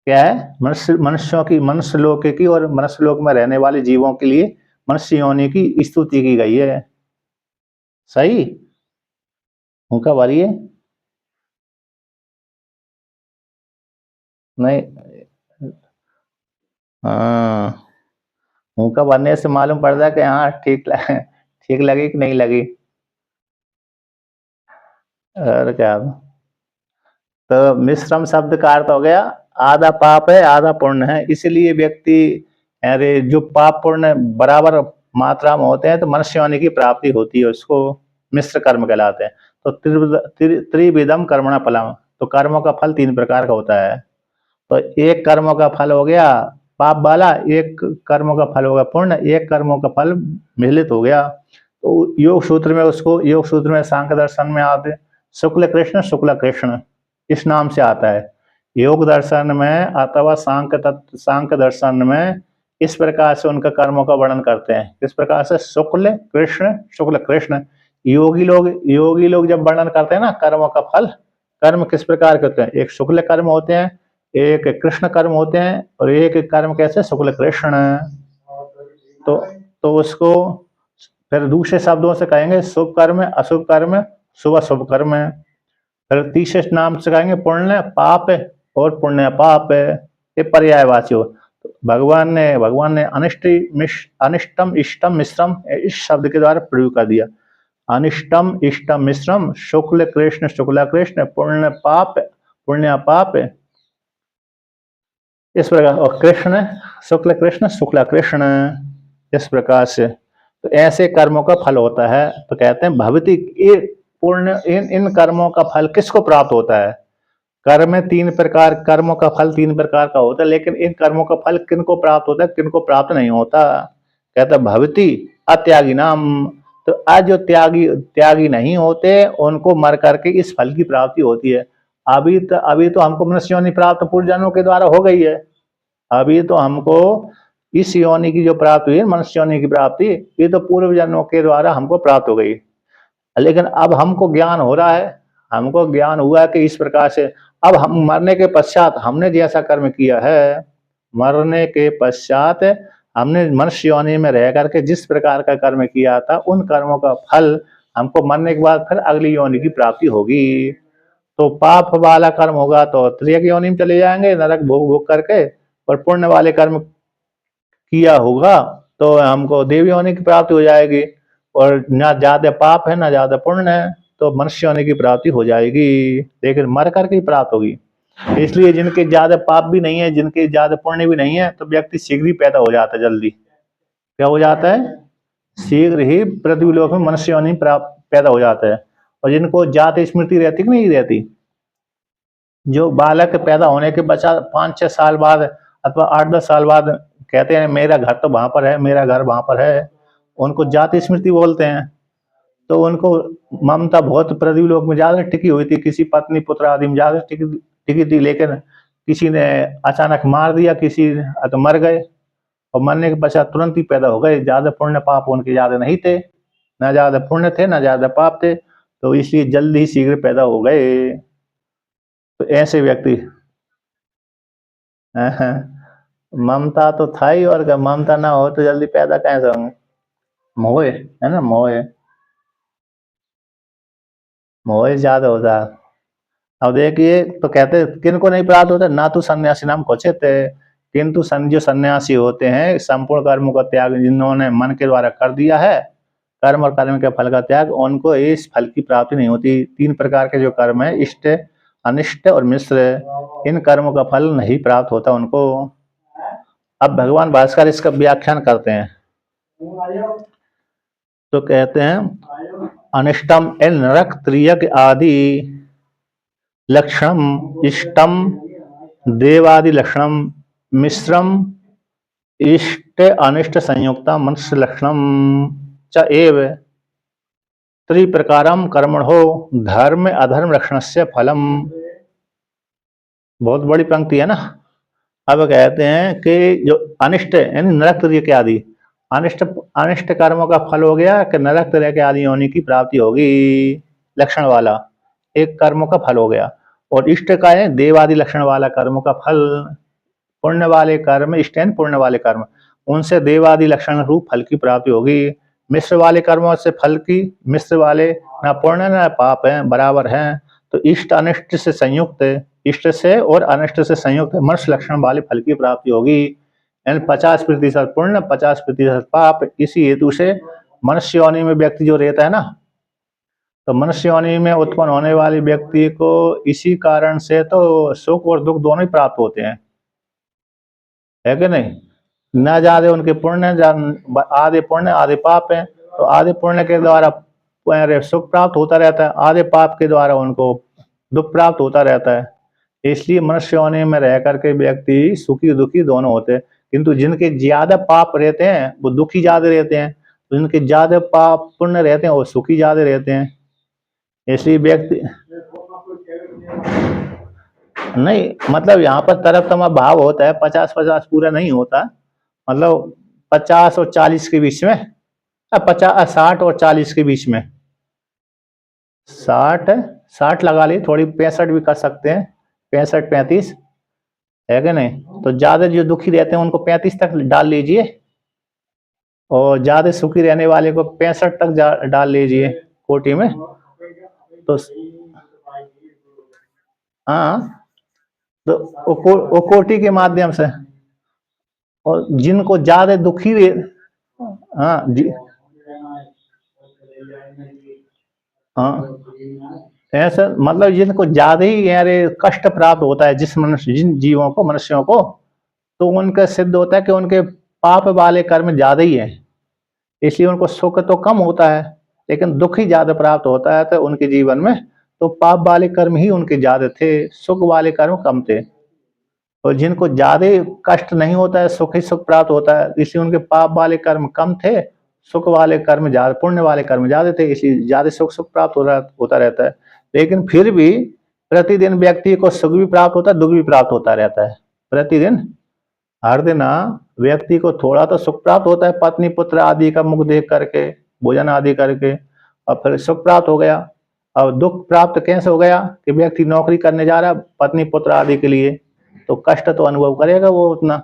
क्या है, मनुष्यों की, मनुष्य लोक की और मनुष्य लोक में रहने वाले जीवों के लिए मनुष्य योनि की स्तुति की गई है। सही उनका वाली है नहीं? हाँ, उनका बनने से मालूम पड़ता है कि हाँ ठीक लगी कि नहीं लगी। और क्या? तो मिश्रम शब्द का अर्थ हो गया आधा पाप है आधा पुण्य है, इसलिए व्यक्ति, अरे जो पाप पुण्य बराबर मात्रा में होते हैं तो मनुष्य योनि की प्राप्ति होती है, उसको मिश्र कर्म कहलाते हैं। तो त्रिविधम कर्मणा फलम, तो कर्मों का फल तीन प्रकार का होता है। तो एक कर्मों का फल हो गया पाप वाला, एक कर्मों का फल हो गया पुण्य, एक कर्मों का फल मिलित हो गया। तो योग सूत्र में उसको, योग सूत्र में सांख्य दर्शन में आते शुक्ल कृष्ण इस नाम से आता है। योग दर्शन में अथवा सांख्य दर्शन में इस प्रकार से उनका कर्मों का वर्णन करते हैं। इस प्रकार से शुक्ल कृष्ण। योगी लोग जब वर्णन करते हैं ना कर्मों का फल, कर्म किस प्रकार के होते हैं, एक शुक्ल कर्म होते हैं, एक कृष्ण कर्म होते हैं, और एक कर्म कैसे, शुक्ल कृष्ण। तो तो उसको फिर दूसरे शब्दों से कहेंगे शुभ कर्म, अशुभ कर्म, शुभ अशुभ कर्म। फिर तीसरे नाम से कहेंगे पुण्य पाप और पुण्य पाप, ये पर्यायवाची हो। तो भगवान ने अनिष्टम इष्टम मिश्रम इस शब्द के द्वारा प्रयोग कर दिया। अनिष्टम इष्टम मिश्रम शुक्ल कृष्ण पुण्य पाप इस प्रकार, और कृष्ण शुक्ल कृष्ण इस प्रकार से। तो ऐसे कर्मों का फल होता है। तो कहते हैं भवती पूर्ण, इन कर्मों का फल किसको प्राप्त होता है? कर्म में तीन प्रकार, कर्मों का फल तीन प्रकार का होता है, लेकिन इन कर्मों का फल किनको प्राप्त होता है, किनको प्राप्त नहीं होता? कहता भवती अत्यागी नाम, तो आज जो त्यागी नहीं होते उनको मर करके इस फल की प्राप्ति होती है। अभी तो हमको मनुष्य योनि प्राप्त पूर्व जन्मों के द्वारा हो गई है। अभी तो हमको इस योनि की जो प्राप्ति हुई है, मनुष्य योनि की प्राप्ति, ये तो पूर्व जन्मों के द्वारा हमको प्राप्त हो गई। लेकिन अब हमको ज्ञान हो रहा है, हमको ज्ञान हुआ कि इस प्रकार से अब हम मरने के पश्चात हमने जैसा कर्म किया है, मरने के पश्चात हमने मनुष्य योनि में रह करके जिस प्रकार का कर्म किया था, उन कर्मों का फल हमको मरने के बाद फिर अगली योनि की प्राप्ति होगी। तो पाप वाला कर्म होगा तो त्रियक योनि में चले जाएंगे नरक भोग भोग करके, और पुण्य वाले कर्म किया होगा तो हमको देव योनि की प्राप्ति हो जाएगी। और ना ज्यादा पाप है ना ज्यादा पुण्य है, तो मनुष्य योनि की प्राप्ति हो जाएगी, लेकिन मर करके ही प्राप्त होगी। इसलिए जिनके ज्यादा पाप भी नहीं है, जिनके ज्यादा पुण्य भी नहीं है, तो व्यक्ति शीघ्र ही पैदा हो जाता है, जल्दी क्या हो जाता है, शीघ्र ही पृथ्वी लोक में मनुष्य योनि पैदा हो जाता है। और जिनको जात स्मृति रहती कि नहीं रहती, जो बालक पैदा होने के बचा 5-6 साल बाद अथवा 8-10 साल बाद कहते हैं मेरा घर तो वहां पर है, मेरा घर वहां पर है, उनको जाति स्मृति बोलते हैं। तो उनको ममता बहुत पृथ्वी लोक में ज्यादा टिकी हुई थी, किसी पत्नी पुत्र आदि में ज्यादा टिकी टिकी थी, लेकिन किसी ने अचानक मार दिया, किसी तो मर गए, और मरने के पश्चात तुरंत ही पैदा हो गए। ज्यादा पुण्य पाप उनके ज्यादा नहीं थे, ना ज्यादा पुण्य थे ना ज्यादा पाप थे, तो इसलिए जल्दी ही शीघ्र पैदा हो गए। तो ऐसे व्यक्ति ममता तो था ही, और ममता ना हो तो जल्दी पैदा कैसे होंगे। मोह है ना, मोह, मोह ज्यादा होता है। अब देखिए, तो कहते किन को नहीं प्राप्त होता, ना तो सन्यासी नाम खोचे थे, किंतु जो सन्यासी होते हैं संपूर्ण कर्मों का त्याग जिन्होंने मन के द्वारा कर दिया है, कर्म और कर्म के फल का त्याग, उनको इस फल की प्राप्ति नहीं होती। 3 प्रकार के जो कर्म है, इष्ट, अनिष्ट और मिश्र, इन कर्मों का फल नहीं प्राप्त होता उनको। अब भगवान भास्कर इसका व्याख्यान करते हैं, तो कहते हैं अनिष्टम इन नरक त्रियक आदि लक्षणम इष्टम देवादि लक्षणम मिश्रम इष्ट अनिष्ट संयुक्ता मनुष्य लक्षणम च एव त्रिप्रकारम कर्मणो धर्म अधर्म लक्षणस्य फलम। बहुत बड़ी पंक्ति है ना। अब कहते हैं कि जो अनिष्ट यानी नरक त्रिय के आदि, अनिष्ट अनिष्ट कर्मों का फल हो गया कि नरक त्रिय के आदि होने की प्राप्ति होगी, लक्षण वाला एक कर्मों का फल हो गया। और इष्ट का है देवादि लक्षण वाला कर्मों का फल, पुण्य वाले कर्म, इष्ट पुण्य वाले कर्म, उनसे देवादि लक्षण रूप फल की प्राप्ति होगी। मिश्र वाले कर्मों से फल की, मिश्र वाले न पुण्य न पाप है, बराबर हैं। तो इष्ट अनिष्ट से संयुक्त, इष्ट से और अनिष्ट से संयुक्त मनुष्य लक्षण वाले फल की प्राप्ति होगी। यानी 50% पुण्य 50% पाप। इसी हेतु से मनुष्य योनि में व्यक्ति जो रहता है ना, तो मनुष्य योनि में उत्पन्न होने वाले व्यक्ति को इसी कारण से तो सुख और दुख दोनों ही प्राप्त होते हैं, है कि नहीं। न ज्यादा उनके पुण्य, आधे पुण्य आधे पाप है, तो आधे पुण्य के द्वारा सुख प्राप्त होता रहता है, आधे पाप के द्वारा उनको दुख प्राप्त होता रहता है। इसलिए मनुष्य योनि में रह करके व्यक्ति सुखी दुखी दोनों होते हैं। किंतु जिनके ज्यादा पाप रहते हैं वो दुखी ज्यादा रहते हैं, जिनके ज्यादा पाप पुण्य रहते हैं वो सुखी ज्यादा रहते हैं। इसलिए व्यक्ति नहीं, मतलब यहाँ पर तरफतमा भाव होता है, 50-50 पूरा नहीं होता, मतलब 50 और 40 के बीच में, 60 और 40 के बीच में, 60 60 लगा ली, थोड़ी 65 भी कर सकते हैं, 65-35, है कि नहीं। तो ज्यादा जो दुखी रहते हैं उनको 35 तक डाल लीजिए, और ज्यादा सुखी रहने वाले को 65 तक डाल लीजिए कोटि में। तो हाँ, तो वो कोटि के माध्यम से, और जिनको ज्यादा दुखी हाँ जी, हाँ, ऐसा मतलब जिनको ज्यादा ही यारे कष्ट प्राप्त होता है, जिस मनुष्य जिन जीवों को, मनुष्यों को, तो उनका सिद्ध होता है कि उनके पाप वाले कर्म ज्यादा ही है, इसलिए उनको सुख तो कम होता है लेकिन दुख ही ज्यादा प्राप्त होता है। तो उनके जीवन में तो पाप वाले कर्म ही उनके ज्यादा थे, सुख वाले कर्म कम थे। और जिनको ज्यादा कष्ट नहीं होता है, सुख ही सुख प्राप्त होता है, इसलिए उनके पाप वाले कर्म कम थे, सुख वाले कर्म ज्यादा, पुण्य वाले कर्म ज्यादा थे, इसलिए ज्यादा सुख सुख प्राप्त होता रहता है। लेकिन फिर भी प्रतिदिन व्यक्ति को सुख भी प्राप्त होता है, दुख भी प्राप्त होता रहता है। प्रतिदिन हर दिन व्यक्ति को थोड़ा तो सुख प्राप्त होता है, पत्नी पुत्र आदि का मुख देख करके, भोजन आदि करके, और फिर सुख प्राप्त हो गया। अब दुख प्राप्त कैसे हो गया कि व्यक्ति नौकरी करने जा रहा है पत्नी पुत्र आदि के लिए, तो कष्ट तो अनुभव करेगा वो उतना,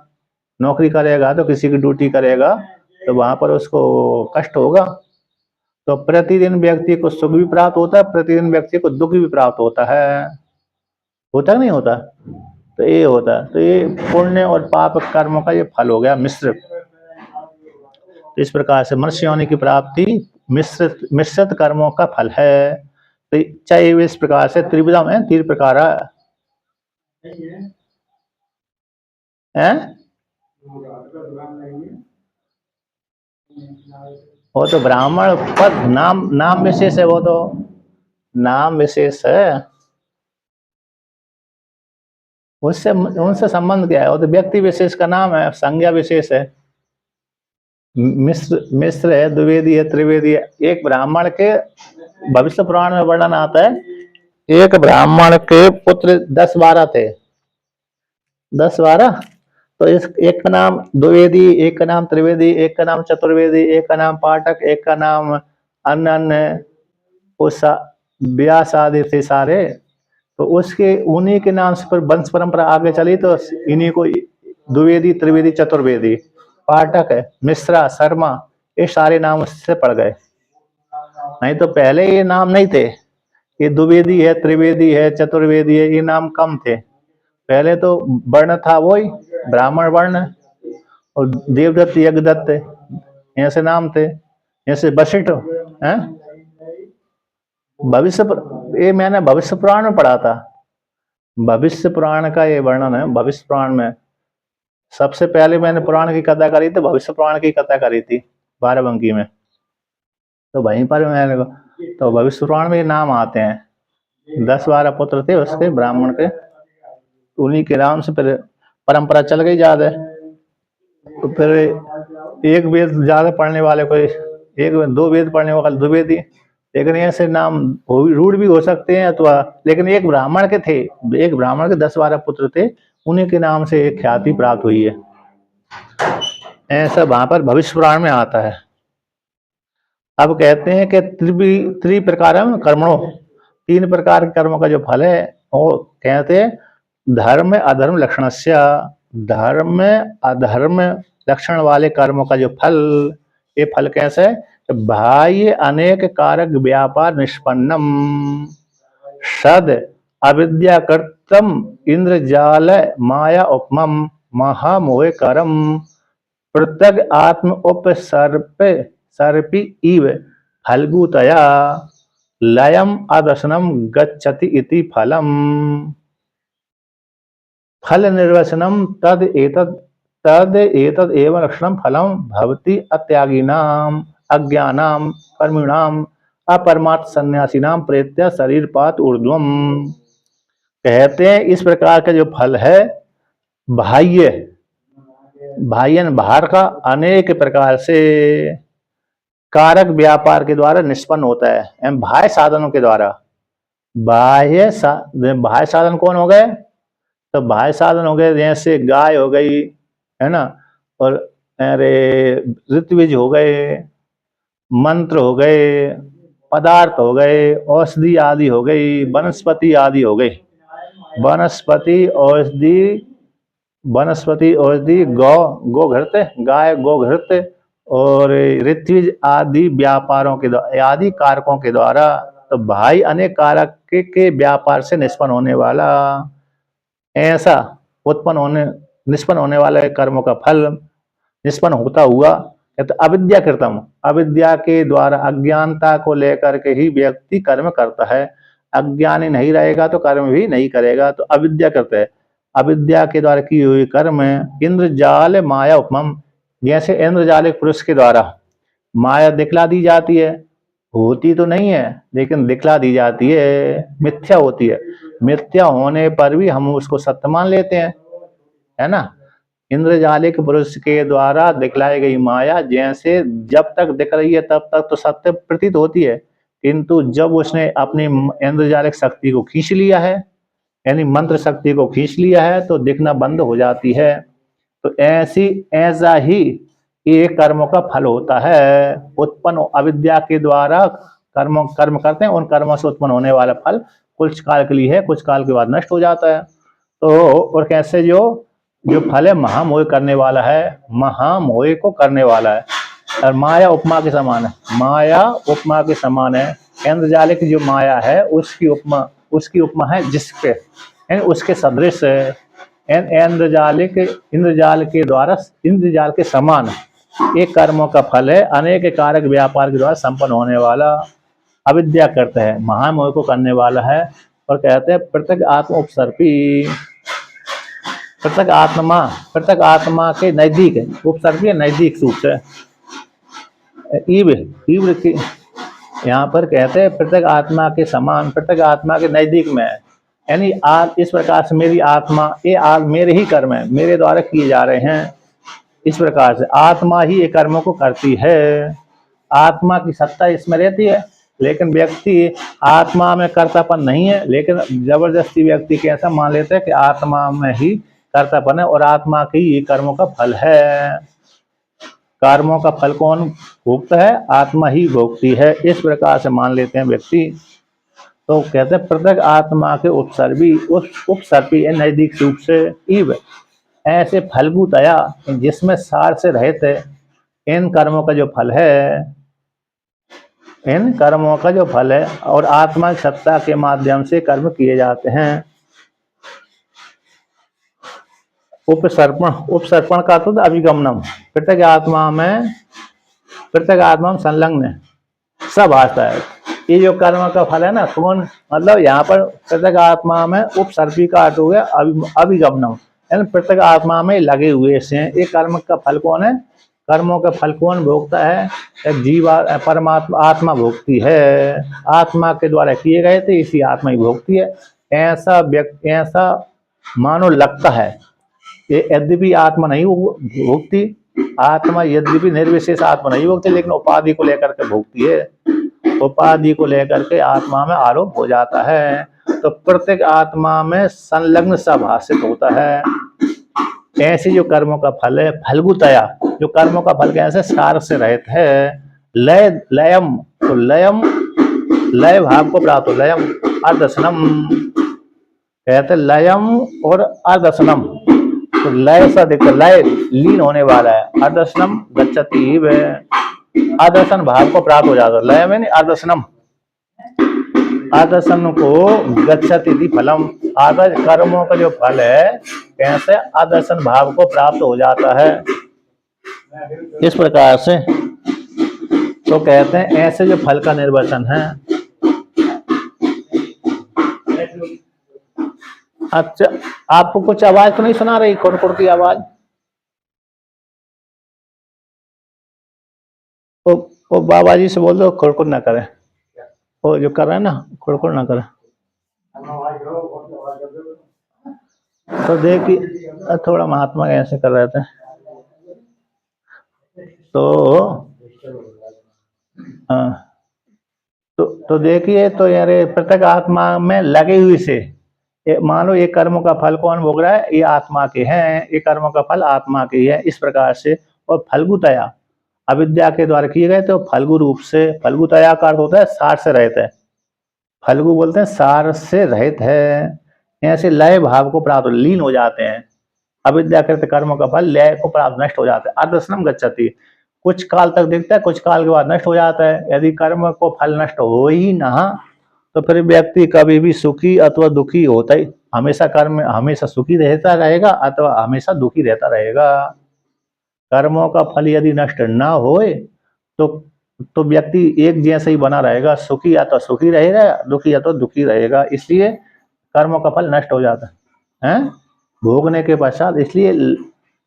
नौकरी करेगा तो किसी की ड्यूटी करेगा तो वहां पर उसको कष्ट होगा। तो प्रतिदिन व्यक्ति को सुख भी प्राप्त होता है, प्रतिदिन व्यक्ति को दुख भी प्राप्त होता नहीं होता। तो ये होता है, तो ये पुण्य और पाप कर्मों का ये फल हो गया मिश्र। तो इस प्रकार से मनुष्य योनि की प्राप्ति मिश्रित कर्मों का फल है। तो चाहे इस प्रकार से त्रिविधम है, 3 प्रकार है। वो तो ब्राह्मण पद नाम नाम विशेष है, वो तो नाम विशेष है, उससे उनसे संबंध क्या है, वो तो व्यक्ति विशेष का नाम है, संज्ञा विशेष है। मिश्र मिश्र है, द्विवेदी है, त्रिवेदी है। एक ब्राह्मण के भविष्य पुराण में वर्णन आता है, एक ब्राह्मण के पुत्र 10-12 थे, 10-12। तो इस एक का नाम द्विवेदी, एक का नाम त्रिवेदी, एक का नाम चतुर्वेदी, एक का नाम पाठक, एक का नाम अन्य अन्य, उस व्यास आदि थे सारे। तो उसके उन्हीं के नाम से पर वंश परंपरा आगे चली, तो इन्हीं को द्विवेदी, त्रिवेदी, चतुर्वेदी, पाठक है, मिश्रा, शर्मा, ये सारे नाम उससे पड़ गए। नहीं तो पहले ये नाम नहीं थे, ये द्विवेदी है, त्रिवेदी है, चतुर्वेदी है, ये नाम कम थे। पहले तो वर्ण था वही ब्राह्मण वर्ण, और देवदत्त, यज्ञदत्त, ऐसे नाम थे, ऐसे वशिष्ठ हैं। भविष्य ये मैंने भविष्य पुराण में पढ़ा था, भविष्य पुराण का ये वर्णन है। भविष्य पुराण में सबसे पहले मैंने पुराण की कथा करी थी, भविष्य पुराण की कथा करी थी बाराबंकी में, तो वहीं पर मैंने तो भविष्य पुराण में ये नाम आते हैं। 10-12 पुत्र थे उसके ब्राह्मण के, उन्हीं के नाम से फिर परंपरा चल गई ज्यादा। तो फिर एक वेद ज्यादा पढ़ने वाले कोई, एक 2 वेद पढ़ने वाले द्विवेदी, लेकिन ऐसे नाम रूढ़ भी हो सकते हैं अथवा, लेकिन एक ब्राह्मण के थे, एक ब्राह्मण के 10-12 पुत्र थे, उन्हीं के नाम से एक ख्याति प्राप्त हुई है, ऐसा वहां पर भविष्य पुराण में आता है। अब कहते हैं कि त्रिप्रकारम कर्मणों, 3 प्रकार के कर्मों का जो फल है, वो कहते हैं धर्म अधर्म लक्षणस्य, धर्म अधर्म लक्षण वाले कर्मों का जो फल, ये फल कैसे है, बाह्य अनेक कारक व्यापार निष्पन्नम सद अविद्याकृतम इंद्रजाल माया उपमम महामोह करम पृथग आत्म उपसर्प सर्पी इव फल्गुतया लयम अदर्शनम गच्छति इति फलम फल निर्वचनम तद एतद एवं लक्षणम फलम भवति अत्यागिनाम अज्ञानाम कर्मिणाम अपरमार्थ सन्यासीनाम प्रेत्य शरीरपात ऊर्ध्वम। कहते हैं इस प्रकार का जो फल है, बाह्य बाह्यन बाहर का अनेक प्रकार से कारक व्यापार के द्वारा निष्पन्न होता है, बाह्य साधनों के द्वारा। बाह्य साधन कौन हो गए, तो बाह्य साधन हो गए जैसे गाय हो गई, है ना, और अरे ऋत्विज हो गए, मंत्र हो गए, पदार्थ हो गए, औषधि आदि हो गई, वनस्पति आदि हो गई, वनस्पति औषधि गोघृत, गाय गोघृत और ऋत्विज आदि व्यापारों के द्वारा, आदि कारकों के द्वारा, तो भाई अनेक कारक के व्यापार से निष्पन्न होने वाला, ऐसा निष्पन्न होने वाले कर्मों का फल निष्पन्न होता हुआ, तो अविद्या कृतम, अविद्या के द्वारा अज्ञानता को लेकर के ही व्यक्ति कर्म करता है। अज्ञानी नहीं रहेगा तो कर्म भी नहीं करेगा, तो अविद्या करता है। अविद्या के द्वारा की हुई कर्म इंद्रजाल माया उपमम, जैसे इंद्रजालिक पुरुष के द्वारा माया दिखला दी जाती है, होती तो नहीं है लेकिन दिखला दी जाती है, मिथ्या होती है, मिथ्या होने पर भी हम उसको सत्य मान लेते हैं, है ना। इंद्रजालिक पुरुष के द्वारा दिखलाई गई माया जैसे जब तक दिख रही है तब तक तो सत्य प्रतीत होती है, किंतु जब उसने अपनी इंद्रजालिक शक्ति को खींच लिया है, यानी मंत्र शक्ति को खींच लिया है, तो दिखना बंद हो जाती है। तो ऐसा ही ये कर्मों का फल होता है, उत्पन्न अविद्या के द्वारा कर्म करते हैं, उन कर्मों से उत्पन्न होने वाला फल कुछ काल के लिए है, कुछ काल के बाद नष्ट हो जाता है। तो और कैसे जो फल है महामोह करने वाला है, महामोह को करने वाला है, और माया उपमा के समान है, माया उपमा के समान है। इंद्रजालिक जो माया है उसकी उपमा है जिसके, यानी उसके सदृश है, इंद्रजाल के द्वारा इंद्रजाल के समान एक कर्मों का फल है, अनेक कारक व्यापार के द्वारा संपन्न होने वाला, अविद्या करते हैं, महामोह को करने वाला है। और कहते हैं पृथक आत्म उपसर्पी, पृथक आत्मा के नजदीक है, उपसर्पी नजदीक सूत्र है, ईव ईव की यहाँ पर कहते हैं प्रत्येक आत्मा के समान, प्रत्येक आत्मा के नजदीक में है। यानी आज इस प्रकार से मेरी आत्मा, ये आज मेरे ही कर्म है, मेरे द्वारा किए जा रहे हैं। इस प्रकार से आत्मा ही ये कर्मों को करती है, आत्मा की सत्ता इसमें रहती है। लेकिन व्यक्ति आत्मा में कर्तापन नहीं है, लेकिन जबरदस्ती व्यक्ति कैसा मान लेते हैं कि आत्मा में ही कर्तापन है और आत्मा के ही ये कर्मों का फल है। कर्मों का फल कौन भोगता है? आत्मा ही भोगती है, इस प्रकार से मान लेते हैं व्यक्ति। तो कहते हैं प्रत्येक आत्मा के उपसर्गी उपसर्पी नजदीक रूप से इव ऐसे फलभूतया जिसमें सार से रहित है इन कर्मों का जो फल है, इन कर्मों का जो फल है और आत्मा की सत्ता के माध्यम से कर्म किए जाते हैं। उपसर्पण, उपसर्पण का तो अभिगमनम, प्रत्येक आत्मा में संलग्न सब आता है। ये जो कर्म का फल है ना, कौन मतलब यहाँ पर प्रत्येक आत्मा में उपसर्पी का अर्थ हो गया अभिगमनम, यानी प्रत्येक आत्मा में लगे हुए से ये कर्म का फल कौन है? कर्मों का फल कौन भोगता है? एक जीवा परमात्मा आत्मा भोगती है, आत्मा के द्वारा किए गए थे इसी आत्मा ही भोगती है। ऐसा व्यक्ति, ऐसा मानो लगता है। ये यद्यपि आत्मा नहीं भोगती, आत्मा यद्यपि निर्विशेष आत्मा नहीं भोगती, लेकिन उपाधि को लेकर के भोगती है। उपाधि को लेकर के आत्मा में आरोप हो जाता है। तो प्रत्येक आत्मा में संलग्न सा भाषित होता है। ऐसे जो कर्मों का फल है फलगुतया, जो कर्मों का फल कैसे सार से रहित है। लय लयम, तो लयम लय भाव को प्राप्त हो, लयम अर्दर्शनम कहते लयम और अर्दर्शनम, तो लय सा दिखता, लय लीन होने वाला है, अर्दर्शनम गच्छति आदर्शन भाव को प्राप्त हो जाता है। लय में नहीं आदर्शनम, आदर्शन को गच्छति फलम, आदर्श कर्मों का जो फल है कैसे आदर्शन भाव को प्राप्त हो जाता है। इस प्रकार से तो कहते हैं ऐसे जो फल का निर्वचन है। अच्छा, आपको कुछ आवाज तो नहीं सुना रही, खुरखुर की आवाज? वो बाबा जी से बोल दो खुरखुर ना करे, वो जो कर रहे हैं ना खुरखुर ना करे। तो देखिए थोड़ा महात्मा ऐसे कर रहे थे, तो हाँ, तो देखिए, तो यार प्रत्येक आत्मा में लगे हुए से मान लो ये कर्मों का फल कौन भोग रहा है? ये आत्मा के हैं, ये कर्मों का फल आत्मा के है, इस प्रकार से। और फलगुतया अविद्या के द्वारा किए गए, तो फलगु रूप से, फलगुतया का अर्थ होता है सार से रहित है, फलगु बोलते हैं सार से रहित है। ऐसे लय भाव को प्राप्त लीन हो जाते हैं, अविद्या कृत कर्मों का फल लय को प्राप्त नष्ट हो जाता है। अर्दर्शनम गच्छति, कुछ काल तक दिखता है, कुछ काल के बाद नष्ट हो जाता है। यदि कर्म को फल नष्ट हो ही ना, तो फिर व्यक्ति कभी भी सुखी अथवा दुखी होता ही, हमेशा कर्म हमेशा सुखी रहता रहेगा अथवा हमेशा दुखी रहता रहेगा। कर्मों का फल यदि नष्ट ना होए तो व्यक्ति एक जैसा ही बना रहेगा, सुखी या तो सुखी रहेगा, दुखी या तो दुखी रहेगा। इसलिए कर्मों का फल नष्ट हो जाता है भोगने के पश्चात।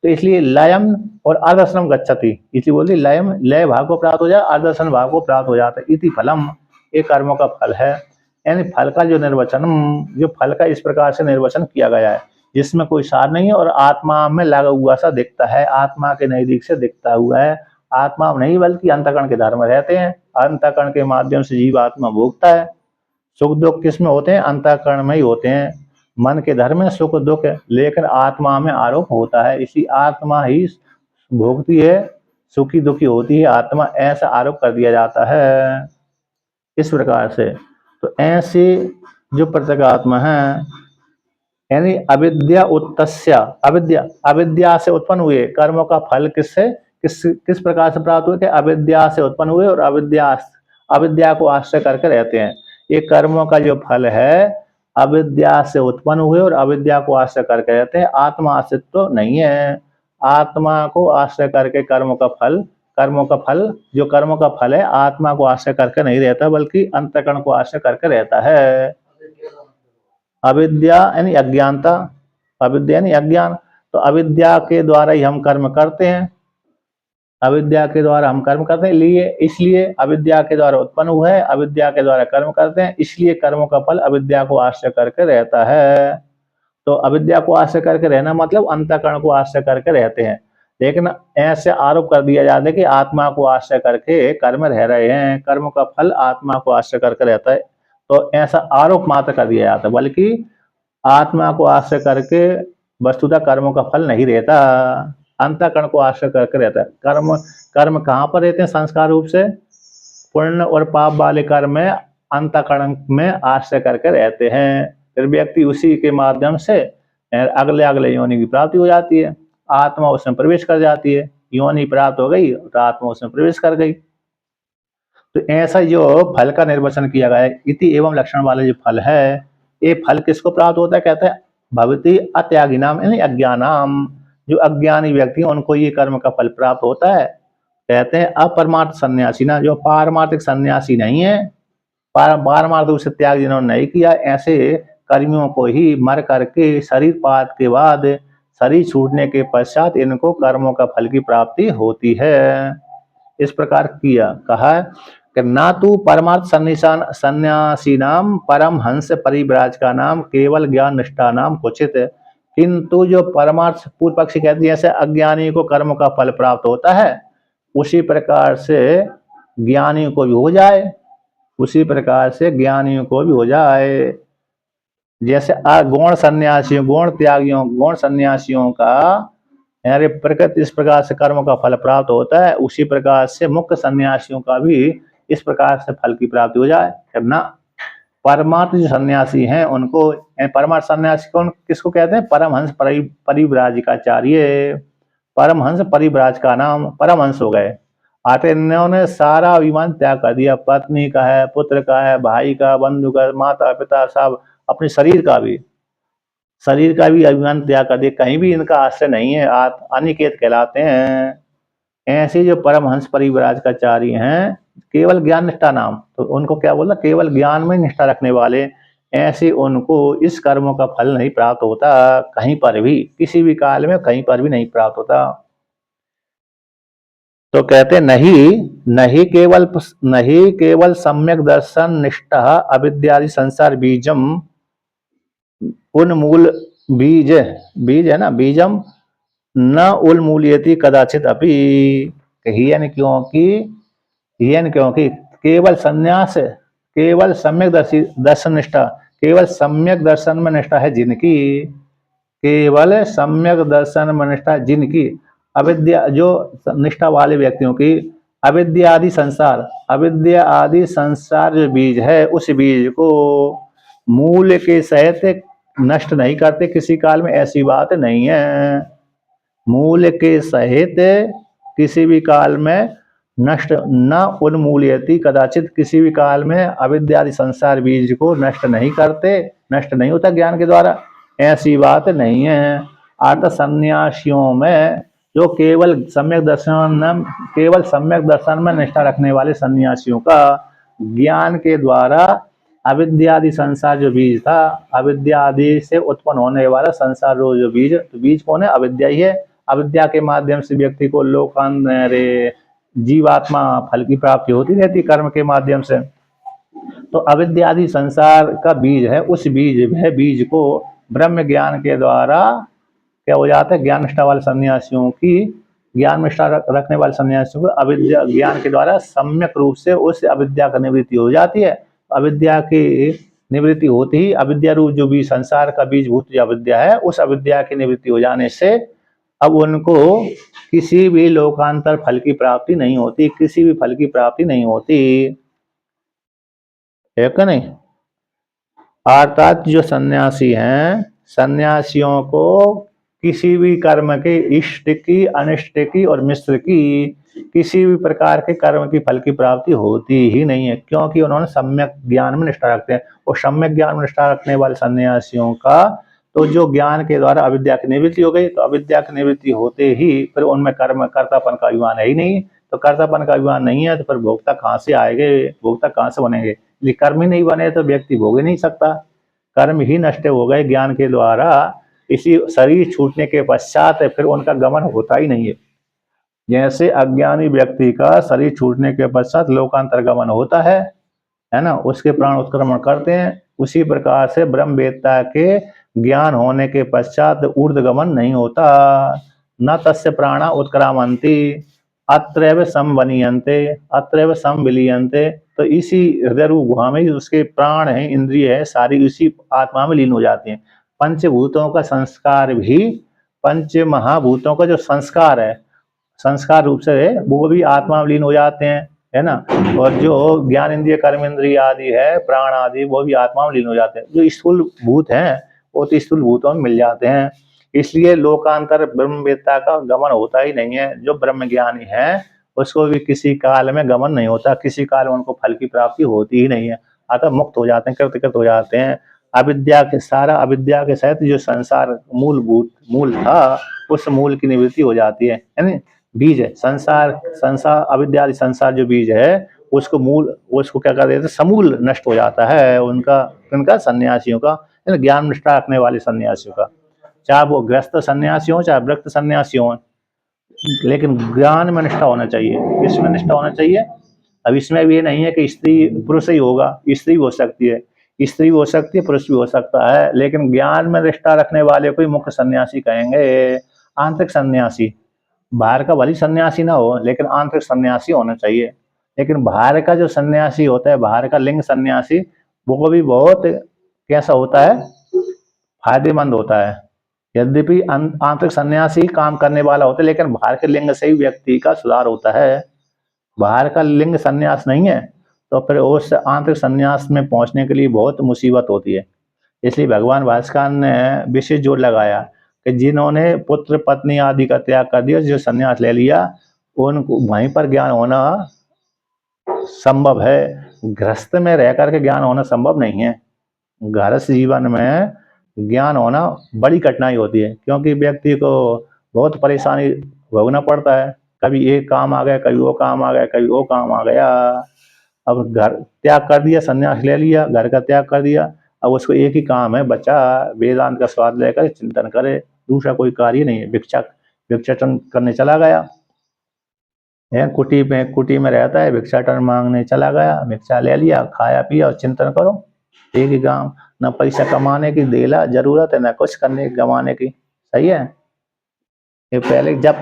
इसलिए लयम और आदर्शनम गच्छति, इसलिए बोलती लयम लय भाव को प्राप्त हो जाए, आदर्शन भाव को प्राप्त हो जाता है। इति फलम, ये कर्मों का फल है। यानी फल का जो निर्वचन, जो फल का इस प्रकार से निर्वचन किया गया है जिसमें कोई सार नहीं है और आत्मा में लगा हुआ सा दिखता है, आत्मा के नजदीक से दिखता हुआ है। आत्मा नहीं बल्कि अंतःकरण के धर्म रहते हैं, अंतःकरण के माध्यम से जीव आत्मा भोगता है। सुख दुख किस में होते हैं? अंतःकरण में ही होते हैं। मन के धर्म में सुख दुख है, लेकिन आत्मा में आरोप होता है, इसी आत्मा ही भोगती है, सुखी दुखी होती है आत्मा, ऐसा आरोप कर दिया जाता है। इस प्रकार से तो ऐसे जो प्रत्येक आत्मा है, यानी अविद्या उत्तस्य, अविद्या से उत्पन्न हुए कर्मों का फल किस प्रकार से प्राप्त हुए? अविद्या से उत्पन्न हुए और अविद्या को आश्रय करके रहते हैं। ये कर्मों का जो फल है अविद्या से उत्पन्न हुए और अविद्या को आश्रय करके रहते हैं। आत्मा आश्रित तो नहीं है, आत्मा को आश्रय करके कर्मों का फल जो कर्मों का फल है आत्मा को आश्रय करके नहीं रहता, बल्कि अंतःकरण को आश्रय करके रहता है। अविद्या यानी अज्ञानता, अविद्या यानी अज्ञान, तो अविद्या के द्वारा ही हम कर्म करते हैं। अविद्या के द्वारा हम कर्म करते हैं, इसलिए अविद्या के द्वारा उत्पन्न हुआ है, अविद्या के द्वारा कर्म करते हैं, इसलिए कर्मों का फल अविद्या को आश्रय करके रहता है। तो अविद्या को आश्रय करके रहना मतलब अंतःकरण को आश्रय करके रहते हैं। लेकिन ऐसे आरोप कर दिया जाता है कि आत्मा को आश्रय करके कर्म रह रहे हैं, कर्म का फल आत्मा को आश्रय करके रहता है। तो ऐसा आरोप मात्र कर दिया जाता है, बल्कि आत्मा को आश्रय करके वस्तुतः कर्मों का फल नहीं रहता, अंतःकरण को आश्रय करके रहता है। कर्म कर्म कहाँ पर रहते हैं संस्कार रूप से? पुण्य और पाप वाले कर्म में अंतःकरण में आश्रय करके रहते हैं। फिर व्यक्ति उसी के माध्यम से अगले अगले योनि की प्राप्ति हो जाती है, आत्मा उसमें प्रवेश कर जाती है, योनि प्राप्त हो गई तो आत्मा उसमें प्रवेश कर गई। तो ऐसा जो फल का निर्वचन किया गया है, इति एवं लक्षण वाले जो फल है, ये फल किसको प्राप्त होता है? कहते हैं भवती अत्यागिनाम यानी अज्ञानाम, जो अज्ञानी व्यक्ति हैं उनको ये कर्म का फल प्राप्त होता है। कहते हैं अपरमार्थ सन्यासी ना, जो पारमार्थिक सन्यासी नहीं है, पारमार्थ रूप से त्याग जिन्होंने नहीं किया, ऐसे कर्मियों को ही मर करके शरीर पात के बाद शरीर छूटने के पश्चात इनको कर्मों का फल की प्राप्ति होती है। इस प्रकार किया कहा कि ना तो परमार्थ सन्यासी नाम परम हंस परिव्राज का नाम केवल ज्ञान निष्ठा नाम क्वचित, किंतु जो परमार्थ पूर्व पक्षी कहती है जैसे अज्ञानी को कर्म का फल प्राप्त होता है, उसी प्रकार से ज्ञानी को भी हो जाए, उसी प्रकार से ज्ञानियों को भी हो जाए। जैसे गौण सन्यासियों, गौण त्यागियों, गौण सन्यासियों का यानी प्रकृति इस प्रकार से कर्म का फल प्राप्त होता है, उसी प्रकार से मुख्य सन्यासियों का भी इस प्रकार से फल की प्राप्ति हो जाए करना। परमार्थ जो सन्यासी हैं उनको, परमार्थ सन्यासी कौन किसको कहते हैं? परमहंस परिव्राजकाचार्य, परमहंस परिव्राज का नाम परमहंस हो गए। आते इन्होंने सारा अभिमान त्याग कर दिया, पत्नी का है, पुत्र का है, भाई का, बंधु का, माता पिता, सब अपने शरीर का भी अभिमान त्याग कर दिया, कहीं भी इनका आश्रय नहीं है, आप अनिकेत कहलाते हैं। ऐसे जो परमहंस परिव्राजकाचार्य हैं, केवल ज्ञान निष्ठा नाम, तो उनको क्या बोला? केवल ज्ञान में निष्ठा रखने वाले, ऐसे उनको इस कर्मों का फल नहीं प्राप्त होता, कहीं पर भी, किसी भी काल में कहीं पर भी नहीं प्राप्त होता। तो कहते नहीं केवल सम्यक दर्शन निष्ठा अविद्यादि संसार बीजम उन्मूल बीज है ना, बीजम न उन्मूल्यति कदाचित अपि, क्योंकि केवल संन्यास, केवल सम्यक दर्शन निष्ठा, केवल सम्यक दर्शन में निष्ठा है जिनकी, केवल सम्यक दर्शन में निष्ठा जिनकी, अविद्या जो निष्ठा वाले व्यक्तियों की, अविद्या आदि संसार जो बीज है, उस बीज को मूल के सहित नष्ट नहीं करते किसी काल में, ऐसी बात नहीं है। मूल के सहित किसी भी काल में नष्ट न उन्मूल्यति कदाचित, किसी भी काल में अविद्यादि संसार बीज को नष्ट नहीं करते, नष्ट नहीं होता ज्ञान के द्वारा, ऐसी बात नहीं है। अर्थ सन्यासियों में जो केवल सम्यक दर्शन में निष्ठा रखने वाले सन्यासियों का ज्ञान के द्वारा अविद्यादि संसार जो बीज था, अविद्या आदि से उत्पन्न होने वाला संसार जो बीज, तो बीज कौन है? अविद्या ही है। अविद्या के माध्यम से व्यक्ति को लोकांतर जीवात्मा फल की प्राप्ति होती रहती कर्म के माध्यम से। तो अविद्या आदि संसार का बीज है, उस बीज को ब्रह्म ज्ञान के द्वारा क्या हो जाता है? ज्ञान निष्ठा वाले सन्यासियों की, ज्ञान निष्ठा रखने वाले सन्यासियों को अविद्या ज्ञान के द्वारा सम्यक रूप से उस अविद्या का निवृत्ति हो जाती है। अविद्या की निवृत्ति होती ही अविद्या रूप जो भी संसार का बीजभूत जो अविद्या है, उस अविद्या की निवृत्ति हो जाने से अब उनको किसी भी लोकांतर फल की प्राप्ति नहीं होती, किसी भी फल की प्राप्ति नहीं होती है कि नहीं। अर्थात जो सन्यासी हैं, सन्यासियों को किसी भी कर्म के इष्ट की, अनिष्ट की और मिश्र की किसी भी प्रकार के कर्म की फल की प्राप्ति होती ही नहीं है, क्योंकि उन्होंने सम्यक ज्ञान में निष्ठा रखते हैं। और सम्यक ज्ञान में निष्ठा रखने वाले सन्यासियों का तो जो ज्ञान के द्वारा अविद्या की निवृत्ति हो गई, तो अविद्या की निवृत्ति होते ही फिर उनमें कर्तापन का अभिमान है ही नहीं। तो कर्तापन का अभिमान नहीं है तो फिर भोक्ता कहाँ से आएंगे, भोक्ता कहाँ से बनेंगे? यदि कर्म ही नहीं बने तो व्यक्ति भोग ही नहीं सकता। कर्म ही नष्ट हो गए ज्ञान के द्वारा, इसी शरीर छूटने के पश्चात फिर उनका गमन होता ही नहीं है। जैसे अज्ञानी व्यक्ति का शरीर छूटने के पश्चात लोकांतर गमन होता है ना, उसके प्राण उत्क्रमण करते हैं, उसी प्रकार से ब्रह्मवेत्ता के ज्ञान होने के पश्चात ऊर्ध्वगमन नहीं होता। न तस्य प्राणा उत्क्रामंति अत्रैव संवनीयन्ते अत्रैव संविलीयन्ते। तो इसी हृदय रूप गुहा में ही उसके प्राण हैं, इंद्रिय है, सारी उसी आत्मा में लीन हो जाती हैं। पंचभूतों का संस्कार भी, पंच महाभूतों का जो संस्कार है, संस्कार रूप से वो भी आत्मा में लीन हो जाते हैं, है ना। और जो ज्ञान इंद्रिय कर्म इंद्रिय आदि है, प्राण आदि, वो भी आत्मा में लीन हो जाते हैं। जो स्थूल भूत हैं वो तो स्थूल भूतों में मिल जाते हैं। इसलिए लोकांतर ब्रह्मवेत्ता का गमन होता ही नहीं है। जो ब्रह्म ज्ञानी है उसको भी किसी काल में गमन नहीं होता, किसी काल में उनको फल की प्राप्ति होती ही नहीं है। अतः मुक्त हो जाते हैं, कृतकृत हो जाते हैं। अविद्या के अविद्या के सहित जो संसार मूल था, उस मूल की निवृत्ति हो जाती है ना। बीज है संसार अविद्या संसार जो बीज है उसको मूल, उसको क्या कर देते, समूल नष्ट हो जाता है उनका सन्यासियों का, ज्ञान निष्ठा रखने वाले सन्यासियों का, चाहे वो ग्रस्त सन्यासी हो चाहे व्रत सन्यासी हो, लेकिन ज्ञान में निष्ठा होना चाहिए। इसमें निष्ठा होना चाहिए। अब इसमें भी ये नहीं है कि स्त्री पुरुष ही होगा, स्त्री हो सकती है, स्त्री हो सकती है, पुरुष भी हो सकता है, लेकिन ज्ञान में निष्ठा रखने वाले को ही मुख्य सन्यासी कहेंगे। आंतरिक सन्यासी, बाहर का भली सन्यासी ना हो लेकिन आंतरिक सन्यासी होना चाहिए। लेकिन बाहर का जो सन्यासी होता है, बाहर का लिंग सन्यासी, वो भी बहुत कैसा होता है, फायदेमंद होता है। यद्यपि आंतरिक सन्यासी काम करने वाला होता है, लेकिन बाहर के लिंग से ही व्यक्ति का सुधार होता है। बाहर का लिंग सन्यास नहीं है तो फिर उस आंतरिक सन्यास में पहुंचने के लिए बहुत मुसीबत होती है। इसलिए भगवान भास्कर ने विशेष जोर लगाया कि जिन्होंने पुत्र पत्नी आदि का त्याग कर दिया, जो सन्यास ले लिया, उनको वहीं पर ज्ञान होना संभव है। गृहस्थ में रह करके ज्ञान होना संभव नहीं है। गृहस्थ जीवन में ज्ञान होना बड़ी कठिनाई होती है, क्योंकि व्यक्ति को बहुत परेशानी भोगना पड़ता है। कभी एक काम आ गया, कभी वो काम आ गया, कभी वो काम आ गया। अब घर त्याग कर दिया, सन्यास ले लिया, घर का त्याग कर दिया, अब उसको एक ही काम है, बच्चा वेदांत का स्वाद लेकर चिंतन करे, दूसरा कोई कार्य नहीं है। भिक्षाटन करने चला गया है, कुटी में रहता है, भिक्षाटन मांगने चला गया, भिक्षा ले लिया, खाया पिया और चिंतन करो। एक ही काम, न पैसा कमाने की देला जरूरत है, न कुछ करने कमाने की। सही है। ये पहले जब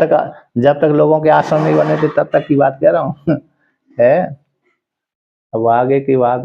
तक लोगों के आश्रम नहीं बने थे तब तक की बात कह रहा हूँ है। अब आगे की बात